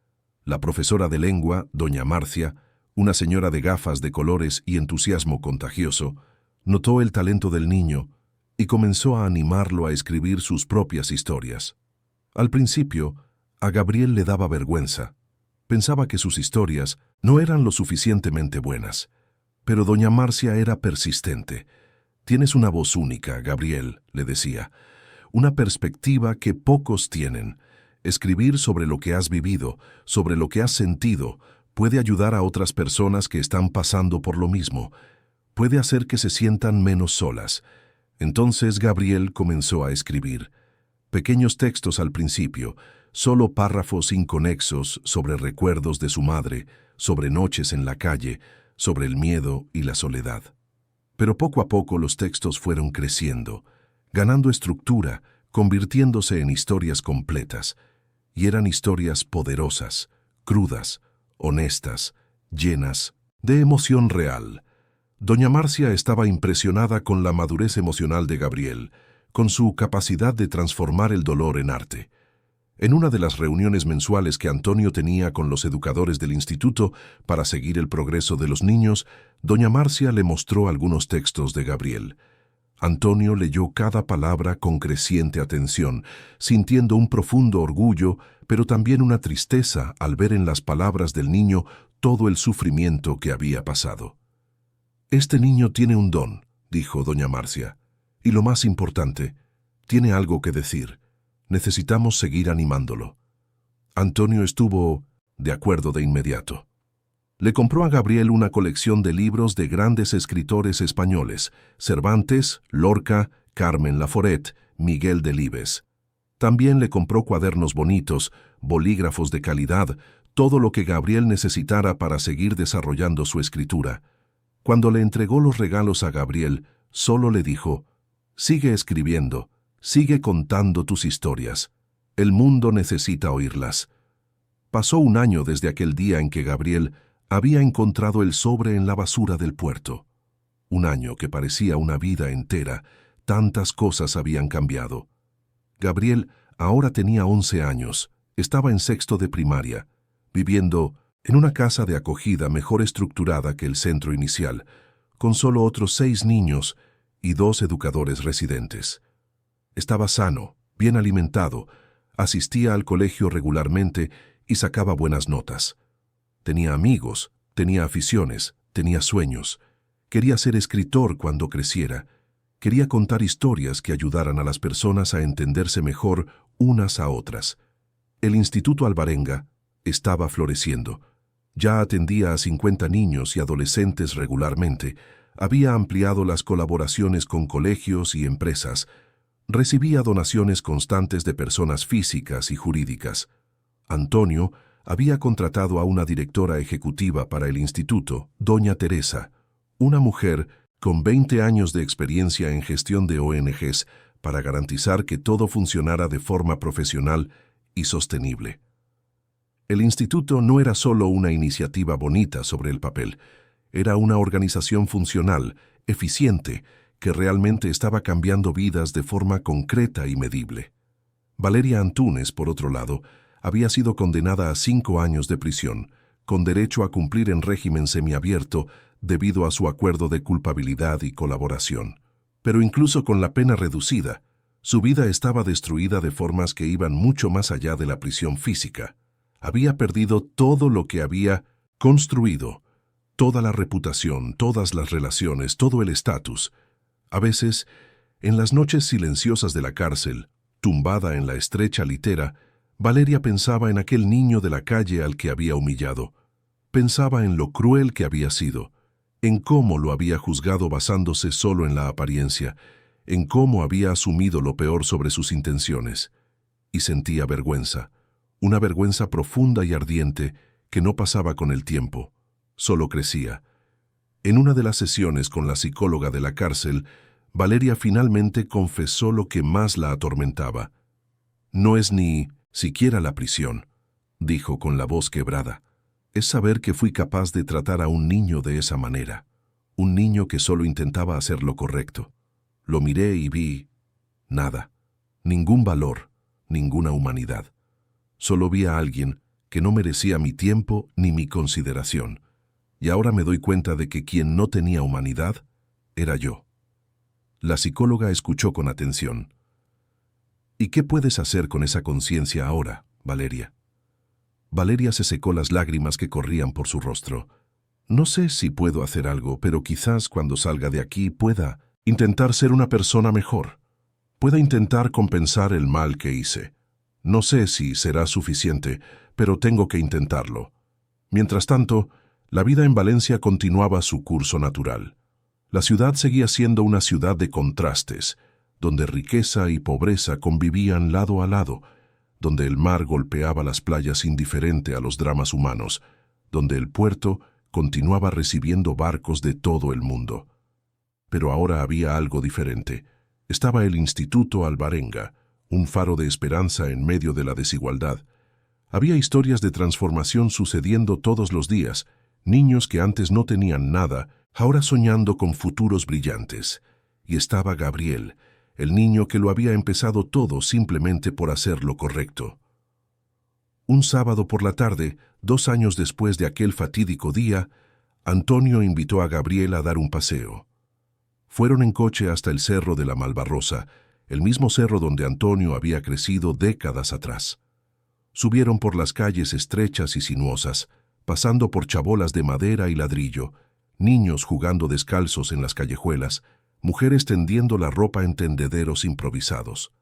Speaker 1: La profesora de lengua, doña Marcia, una señora de gafas de colores y entusiasmo contagioso, notó el talento del niño y comenzó a animarlo a escribir sus propias historias. Al principio, a Gabriel le daba vergüenza. Pensaba que sus historias no eran lo suficientemente buenas. Pero doña Marcia era persistente. «Tienes una voz única, Gabriel», le decía, «una perspectiva que pocos tienen. Escribir sobre lo que has vivido, sobre lo que has sentido, puede ayudar a otras personas que están pasando por lo mismo. Puede hacer que se sientan menos solas». Entonces Gabriel comenzó a escribir. Pequeños textos al principio, solo párrafos inconexos sobre recuerdos de su madre, sobre noches en la calle, sobre el miedo y la soledad. Pero poco a poco los textos fueron creciendo, ganando estructura, convirtiéndose en historias completas. Y eran historias poderosas, crudas, honestas, llenas de emoción real. Doña Marcia estaba impresionada con la madurez emocional de Gabriel, con su capacidad de transformar el dolor en arte. En una de las reuniones mensuales que Antonio tenía con los educadores del instituto para seguir el progreso de los niños, doña Marcia le mostró algunos textos de Gabriel. Antonio leyó cada palabra con creciente atención, sintiendo un profundo orgullo, pero también una tristeza al ver en las palabras del niño todo el sufrimiento que había pasado. «Este niño tiene un don», dijo doña Marcia, «y lo más importante, tiene algo que decir. Necesitamos seguir animándolo». Antonio estuvo de acuerdo de inmediato. Le compró a Gabriel una colección de libros de grandes escritores españoles: Cervantes, Lorca, Carmen Laforet, Miguel Delibes. También le compró cuadernos bonitos, bolígrafos de calidad, todo lo que Gabriel necesitara para seguir desarrollando su escritura. Cuando le entregó los regalos a Gabriel, solo le dijo: «Sigue escribiendo, sigue contando tus historias. El mundo necesita oírlas». Pasó un año desde aquel día en que Gabriel había encontrado el sobre en la basura del puerto. Un año que parecía una vida entera, tantas cosas habían cambiado. Gabriel ahora tenía 11 años, estaba en sexto de primaria, viviendo en una casa de acogida mejor estructurada que el centro inicial, con solo otros 6 niños y 2 educadores residentes. Estaba sano, bien alimentado, asistía al colegio regularmente y sacaba buenas notas. Tenía amigos, tenía aficiones, tenía sueños. Quería ser escritor cuando creciera. Quería contar historias que ayudaran a las personas a entenderse mejor unas a otras. El Instituto Alvarenga estaba floreciendo. Ya atendía a 50 niños y adolescentes regularmente. Había ampliado las colaboraciones con colegios y empresas. Recibía donaciones constantes de personas físicas y jurídicas. Antonio había contratado a una directora ejecutiva para el instituto, doña Teresa, una mujer con 20 años de experiencia en gestión de ONGs, para garantizar que todo funcionara de forma profesional y sostenible. El instituto no era solo una iniciativa bonita sobre el papel, era una organización funcional, eficiente, que realmente estaba cambiando vidas de forma concreta y medible. Valeria Antúnez, por otro lado, había sido condenada a 5 años de prisión, con derecho a cumplir en régimen semiabierto debido a su acuerdo de culpabilidad y colaboración. Pero incluso con la pena reducida, su vida estaba destruida de formas que iban mucho más allá de la prisión física. Había perdido todo lo que había construido, toda la reputación, todas las relaciones, todo el estatus. A veces, en las noches silenciosas de la cárcel, tumbada en la estrecha litera, Valeria pensaba en aquel niño de la calle al que había humillado. Pensaba en lo cruel que había sido, en cómo lo había juzgado basándose solo en la apariencia, en cómo había asumido lo peor sobre sus intenciones. Y sentía vergüenza, una vergüenza profunda y ardiente que no pasaba con el tiempo, solo crecía. En una de las sesiones con la psicóloga de la cárcel, Valeria finalmente confesó lo que más la atormentaba. No es ni siquiera la prisión, dijo con la voz quebrada. Es saber que fui capaz de tratar a un niño de esa manera, un niño que solo intentaba hacer lo correcto. Lo miré y vi nada, ningún valor, ninguna humanidad. Solo vi a alguien que no merecía mi tiempo ni mi consideración. Y ahora me doy cuenta de que quien no tenía humanidad era yo. La psicóloga escuchó con atención. ¿Y qué puedes hacer con esa conciencia ahora, Valeria? Valeria se secó las lágrimas que corrían por su rostro. No sé si puedo hacer algo, pero quizás cuando salga de aquí pueda intentar ser una persona mejor. Pueda intentar compensar el mal que hice. No sé si será suficiente, pero tengo que intentarlo. Mientras tanto, la vida en Valencia continuaba su curso natural. La ciudad seguía siendo una ciudad de contrastes, donde riqueza y pobreza convivían lado a lado, donde el mar golpeaba las playas indiferente a los dramas humanos, donde el puerto continuaba recibiendo barcos de todo el mundo. Pero ahora había algo diferente. Estaba el Instituto Alvarenga, un faro de esperanza en medio de la desigualdad. Había historias de transformación sucediendo todos los días, niños que antes no tenían nada, ahora soñando con futuros brillantes. Y estaba Gabriel, el niño que lo había empezado todo simplemente por hacer lo correcto. Un sábado por la tarde, 2 años después de aquel fatídico día, Antonio invitó a Gabriel a dar un paseo. Fueron en coche hasta el Cerro de la Malvarrosa, el mismo cerro donde Antonio había crecido décadas atrás. Subieron por las calles estrechas y sinuosas, pasando por chabolas de madera y ladrillo, niños jugando descalzos en las callejuelas, mujeres tendiendo la ropa en tendederos improvisados.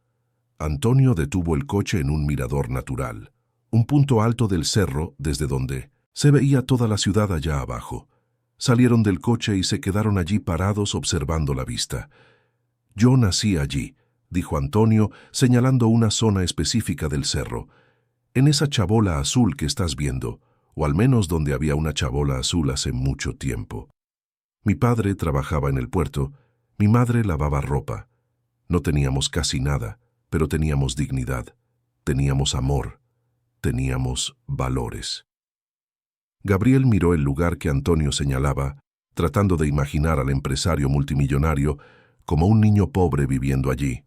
Speaker 1: Antonio detuvo el coche en un mirador natural, un punto alto del cerro desde donde se veía toda la ciudad allá abajo. Salieron del coche y se quedaron allí parados observando la vista. «Yo nací allí», dijo Antonio, señalando una zona específica del cerro. «En esa chabola azul que estás viendo, o al menos donde había una chabola azul hace mucho tiempo. Mi padre trabajaba en el puerto, mi madre lavaba ropa. No teníamos casi nada, pero teníamos dignidad, teníamos amor, teníamos valores». Gabriel miró el lugar que Antonio señalaba, tratando de imaginar al empresario multimillonario como un niño pobre viviendo allí.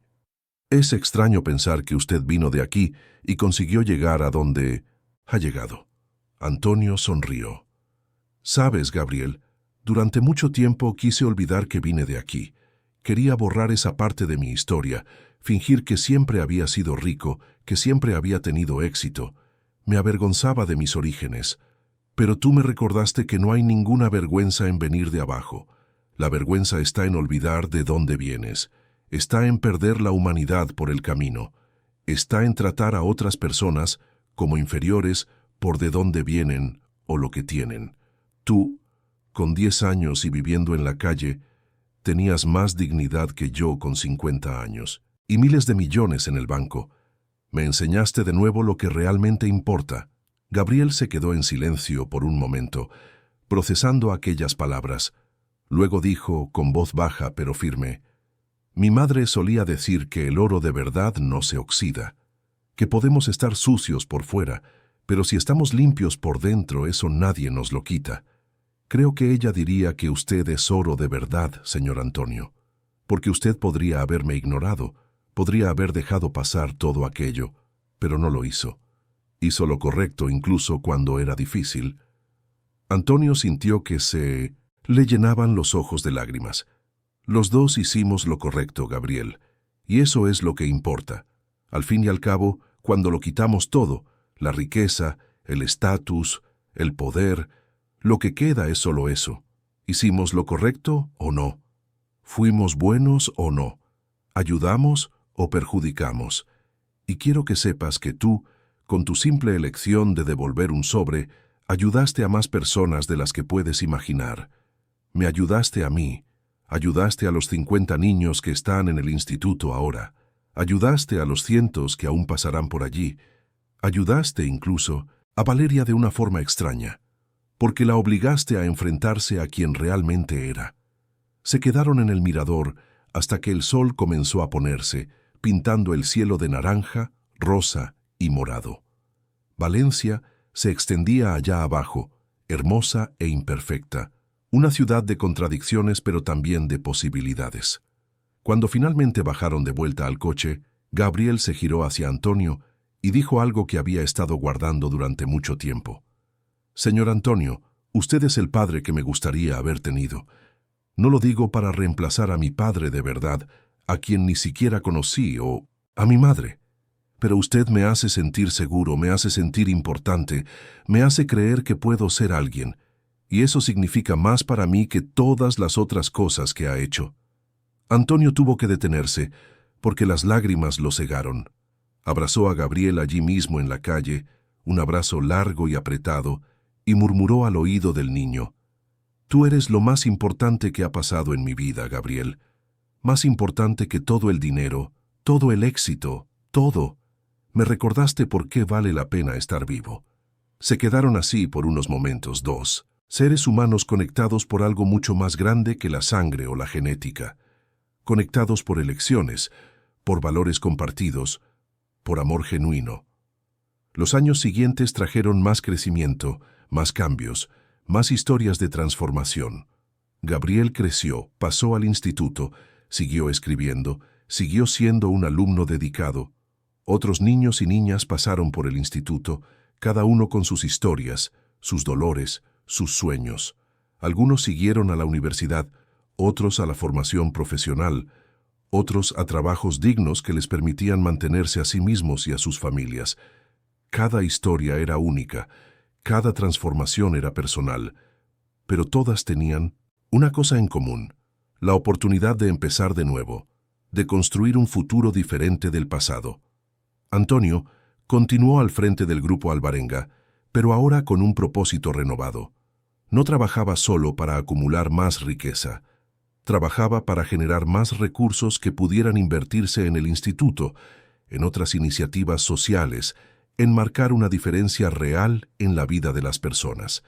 Speaker 1: «Es extraño pensar que usted vino de aquí y consiguió llegar a donde ha llegado». Antonio sonrió. «Sabes, Gabriel, durante mucho tiempo quise olvidar que vine de aquí. Quería borrar esa parte de mi historia, fingir que siempre había sido rico, que siempre había tenido éxito. Me avergonzaba de mis orígenes. Pero tú me recordaste que no hay ninguna vergüenza en venir de abajo. La vergüenza está en olvidar de dónde vienes. Está en perder la humanidad por el camino. Está en tratar a otras personas como inferiores por de dónde vienen o lo que tienen. Tú, con 10 años y viviendo en la calle, tenías más dignidad que yo con 50 años y miles de millones en el banco. Me enseñaste de nuevo lo que realmente importa». Gabriel se quedó en silencio por un momento, procesando aquellas palabras. Luego dijo, con voz baja pero firme: «Mi madre solía decir que el oro de verdad no se oxida, que podemos estar sucios por fuera, pero si estamos limpios por dentro, eso nadie nos lo quita. Creo que ella diría que usted es oro de verdad, señor Antonio, porque usted podría haberme ignorado, podría haber dejado pasar todo aquello, pero no lo hizo. Hizo lo correcto incluso cuando era difícil. Antonio sintió que se le llenaban los ojos de lágrimas. Los dos hicimos lo correcto, Gabriel, y eso es lo que importa. Al fin y al cabo, cuando lo quitamos todo, la riqueza, el estatus, el poder, lo que queda es solo eso. ¿Hicimos lo correcto o no? ¿Fuimos buenos o no? ¿Ayudamos o perjudicamos? Y quiero que sepas que tú, con tu simple elección de devolver un sobre, ayudaste a más personas de las que puedes imaginar. Me ayudaste a mí, ayudaste a los 50 niños que están en el instituto ahora, ayudaste a los cientos que aún pasarán por allí, ayudaste incluso a Valeria de una forma extraña, porque la obligaste a enfrentarse a quien realmente era. Se quedaron en el mirador hasta que el sol comenzó a ponerse, pintando el cielo de naranja, rosa y morado. Valencia se extendía allá abajo, hermosa e imperfecta, una ciudad de contradicciones pero también de posibilidades. Cuando finalmente bajaron de vuelta al coche, Gabriel se giró hacia Antonio y dijo algo que había estado guardando durante mucho tiempo. «Señor Antonio, usted es el padre que me gustaría haber tenido. No lo digo para reemplazar a mi padre de verdad, a quien ni siquiera conocí, o a mi madre. Pero usted me hace sentir seguro, me hace sentir importante, me hace creer que puedo ser alguien, y eso significa más para mí que todas las otras cosas que ha hecho». Antonio tuvo que detenerse, porque las lágrimas lo cegaron. Abrazó a Gabriel allí mismo en la calle, un abrazo largo y apretado, y murmuró al oído del niño: «Tú eres lo más importante que ha pasado en mi vida, Gabriel. Más importante que todo el dinero, todo el éxito, todo. Me recordaste por qué vale la pena estar vivo». Se quedaron así por unos momentos, dos seres humanos conectados por algo mucho más grande que la sangre o la genética, conectados por elecciones, por valores compartidos, por amor genuino. Los años siguientes trajeron más crecimiento, más cambios, más historias de transformación. Gabriel creció, pasó al instituto, siguió escribiendo, siguió siendo un alumno dedicado. Otros niños y niñas pasaron por el instituto, cada uno con sus historias, sus dolores, sus sueños. Algunos siguieron a la universidad, otros a la formación profesional, otros a trabajos dignos que les permitían mantenerse a sí mismos y a sus familias. Cada historia era única, cada transformación era personal, pero todas tenían una cosa en común: la oportunidad de empezar de nuevo, de construir un futuro diferente del pasado. Antonio continuó al frente del grupo Alvarenga, pero ahora con un propósito renovado. No trabajaba solo para acumular más riqueza. Trabajaba para generar más recursos que pudieran invertirse en el instituto, en otras iniciativas sociales, en marcar una diferencia real en la vida de las personas.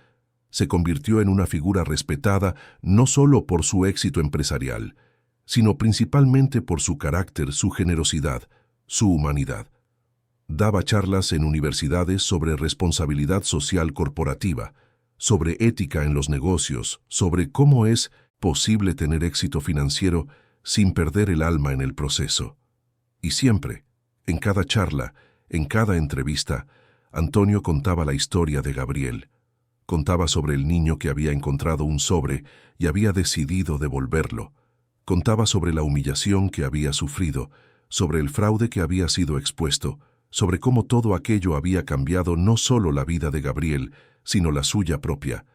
Speaker 1: Se convirtió en una figura respetada no solo por su éxito empresarial, sino principalmente por su carácter, su generosidad, su humanidad. Daba charlas en universidades sobre responsabilidad social corporativa, sobre ética en los negocios, sobre cómo es posible tener éxito financiero sin perder el alma en el proceso. Y siempre, en cada charla, en cada entrevista, Antonio contaba la historia de Gabriel. Contaba sobre el niño que había encontrado un sobre y había decidido devolverlo. Contaba sobre la humillación que había sufrido, sobre el fraude que había sido expuesto, sobre cómo todo aquello había cambiado no solo la vida de Gabriel, sino la suya propia,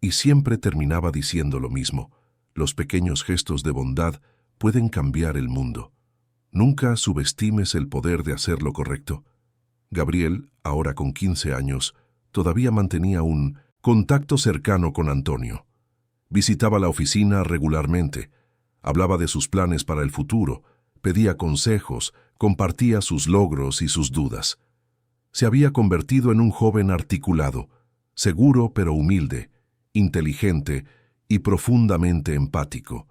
Speaker 1: y siempre terminaba diciendo lo mismo: los pequeños gestos de bondad pueden cambiar el mundo. Nunca subestimes el poder de hacer lo correcto. Gabriel, ahora con 15 años, todavía mantenía un contacto cercano con Antonio. Visitaba la oficina regularmente, hablaba de sus planes para el futuro, pedía consejos, compartía sus logros y sus dudas. Se había convertido en un joven articulado, seguro pero humilde, inteligente y profundamente empático.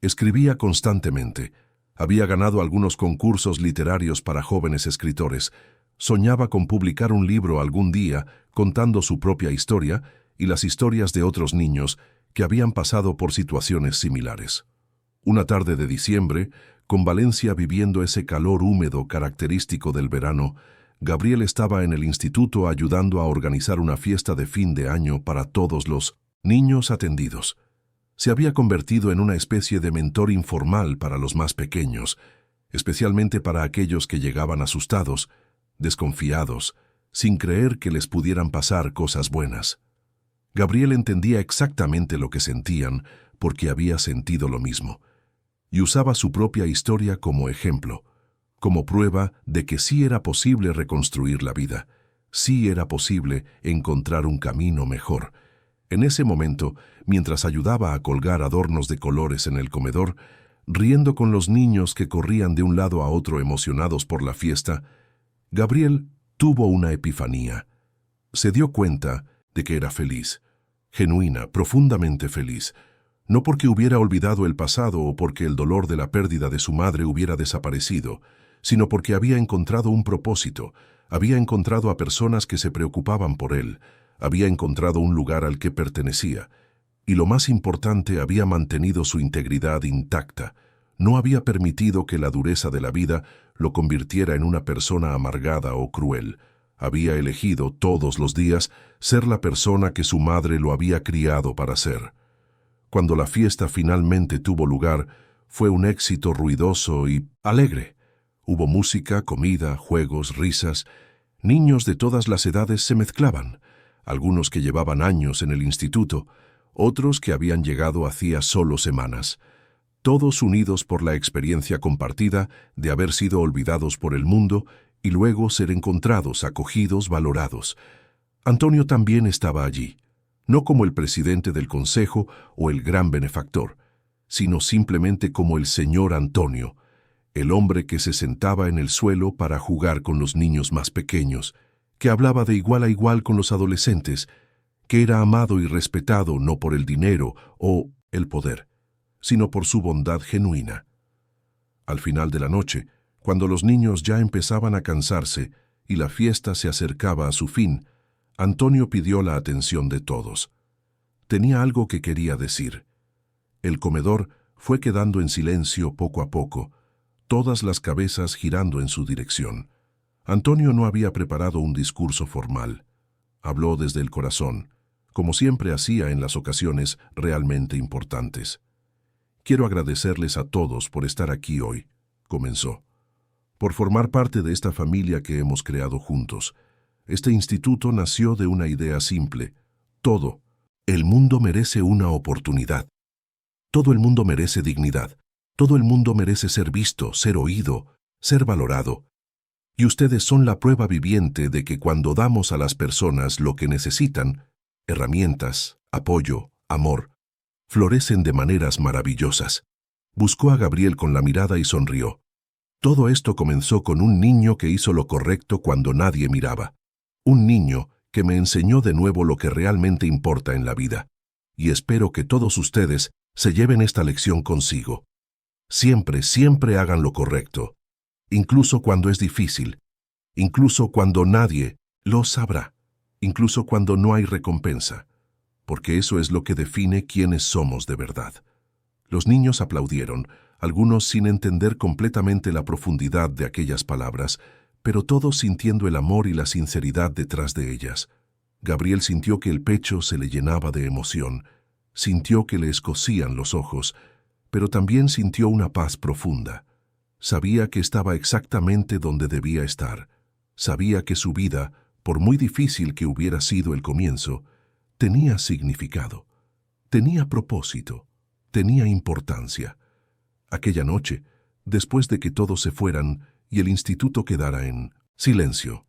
Speaker 1: Escribía constantemente, había ganado algunos concursos literarios para jóvenes escritores, soñaba con publicar un libro algún día contando su propia historia y las historias de otros niños que habían pasado por situaciones similares. Una tarde de diciembre, con Valencia viviendo ese calor húmedo característico del verano, Gabriel estaba en el instituto ayudando a organizar una fiesta de fin de año para todos los niños atendidos. Se había convertido en una especie de mentor informal para los más pequeños, especialmente para aquellos que llegaban asustados, desconfiados, sin creer que les pudieran pasar cosas buenas. Gabriel entendía exactamente lo que sentían porque había sentido lo mismo, y usaba su propia historia como ejemplo, como prueba de que sí era posible reconstruir la vida, sí era posible encontrar un camino mejor. En ese momento, mientras ayudaba a colgar adornos de colores en el comedor, riendo con los niños que corrían de un lado a otro emocionados por la fiesta, Gabriel tuvo una epifanía. Se dio cuenta de que era feliz, genuina, profundamente feliz, no porque hubiera olvidado el pasado o porque el dolor de la pérdida de su madre hubiera desaparecido, sino porque había encontrado un propósito, había encontrado a personas que se preocupaban por él, había encontrado un lugar al que pertenecía, y lo más importante, había mantenido su integridad intacta, no había permitido que la dureza de la vida lo convirtiera en una persona amargada o cruel. Había elegido todos los días ser la persona que su madre lo había criado para ser. Cuando la fiesta finalmente tuvo lugar, fue un éxito ruidoso y alegre. Hubo música, comida, juegos, risas. Niños de todas las edades se mezclaban, algunos que llevaban años en el instituto, otros que habían llegado hacía solo semanas, todos unidos por la experiencia compartida de haber sido olvidados por el mundo y luego ser encontrados, acogidos, valorados. Antonio también estaba allí, no como el presidente del consejo o el gran benefactor, sino simplemente como el señor Antonio, el hombre que se sentaba en el suelo para jugar con los niños más pequeños, que hablaba de igual a igual con los adolescentes, que era amado y respetado no por el dinero o el poder, sino por su bondad genuina. Al final de la noche, cuando los niños ya empezaban a cansarse y la fiesta se acercaba a su fin, Antonio pidió la atención de todos. Tenía algo que quería decir. El comedor fue quedando en silencio poco a poco, todas las cabezas girando en su dirección. Antonio no había preparado un discurso formal. Habló desde el corazón, como siempre hacía en las ocasiones realmente importantes. Quiero agradecerles a todos por estar aquí hoy, comenzó, por formar parte de esta familia que hemos creado juntos. Este instituto nació de una idea simple. Todo. El mundo merece una oportunidad. Todo el mundo merece dignidad. Todo el mundo merece ser visto, ser oído, ser valorado. Y ustedes son la prueba viviente de que cuando damos a las personas lo que necesitan, herramientas, apoyo, amor, florecen de maneras maravillosas. Buscó a Gabriel con la mirada y sonrió. Todo esto comenzó con un niño que hizo lo correcto cuando nadie miraba. Un niño que me enseñó de nuevo lo que realmente importa en la vida. Y espero que todos ustedes se lleven esta lección consigo. Siempre, siempre hagan lo correcto. Incluso cuando es difícil. Incluso cuando nadie lo sabrá. Incluso cuando no hay recompensa. Porque eso es lo que define quiénes somos de verdad. Los niños aplaudieron, algunos sin entender completamente la profundidad de aquellas palabras, pero todos sintiendo el amor y la sinceridad detrás de ellas. Gabriel sintió que el pecho se le llenaba de emoción, sintió que le escocían los ojos, pero también sintió una paz profunda. Sabía que estaba exactamente donde debía estar. Sabía que su vida, por muy difícil que hubiera sido el comienzo, tenía significado, tenía propósito, tenía importancia. Aquella noche, después de que todos se fueran y el instituto quedara en silencio,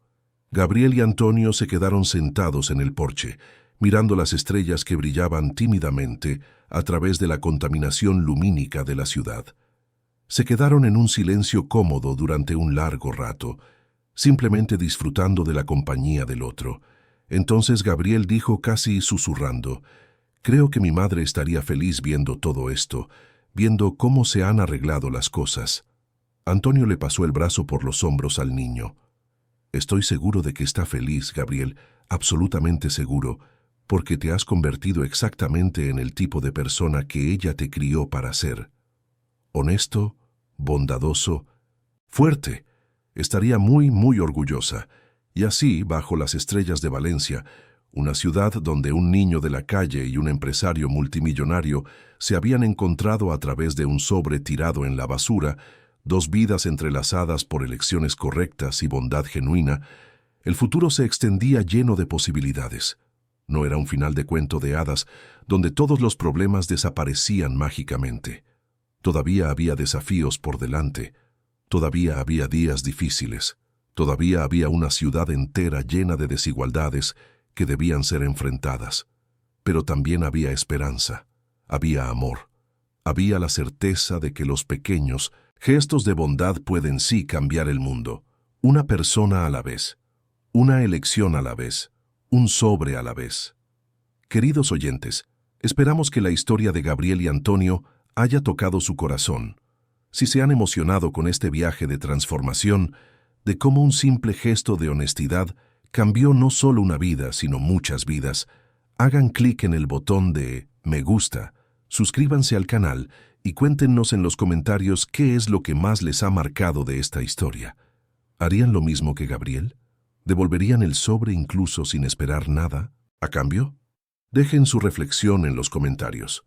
Speaker 1: Gabriel y Antonio se quedaron sentados en el porche, mirando las estrellas que brillaban tímidamente a través de la contaminación lumínica de la ciudad. Se quedaron en un silencio cómodo durante un largo rato, simplemente disfrutando de la compañía del otro. Entonces Gabriel dijo casi susurrando, «Creo que mi madre estaría feliz viendo todo esto, viendo cómo se han arreglado las cosas». Antonio le pasó el brazo por los hombros al niño. «Estoy seguro de que está feliz, Gabriel, absolutamente seguro, porque te has convertido exactamente en el tipo de persona que ella te crió para ser. Honesto, bondadoso, fuerte. estaría muy orgullosa. Y así, bajo las estrellas de Valencia, una ciudad donde un niño de la calle y un empresario multimillonario se habían encontrado a través de un sobre tirado en la basura, dos vidas entrelazadas por elecciones correctas y bondad genuina, el futuro se extendía lleno de posibilidades. No era un final de cuento de hadas donde todos los problemas desaparecían mágicamente. Todavía había desafíos por delante, todavía había días difíciles, todavía había una ciudad entera llena de desigualdades que debían ser enfrentadas. Pero también había esperanza, había amor, había la certeza de que los pequeños gestos de bondad pueden sí cambiar el mundo, una persona a la vez, una elección a la vez, un sobre a la vez. Queridos oyentes, esperamos que la historia de Gabriel y Antonio haya tocado su corazón. Si se han emocionado con este viaje de transformación, de cómo un simple gesto de honestidad cambió no solo una vida, sino muchas vidas, hagan clic en el botón de me gusta, suscríbanse al canal y cuéntenos en los comentarios qué es lo que más les ha marcado de esta historia. ¿Harían lo mismo que Gabriel? ¿Devolverían el sobre incluso sin esperar nada a cambio? Dejen su reflexión en los comentarios.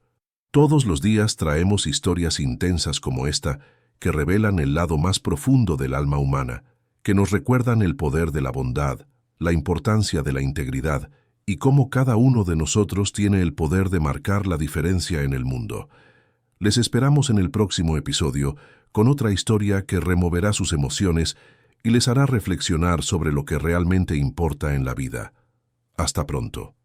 Speaker 1: Todos los días traemos historias intensas como esta que revelan el lado más profundo del alma humana, que nos recuerdan el poder de la bondad, la importancia de la integridad y cómo cada uno de nosotros tiene el poder de marcar la diferencia en el mundo. Les esperamos en el próximo episodio con otra historia que removerá sus emociones y les hará reflexionar sobre lo que realmente importa en la vida. Hasta pronto.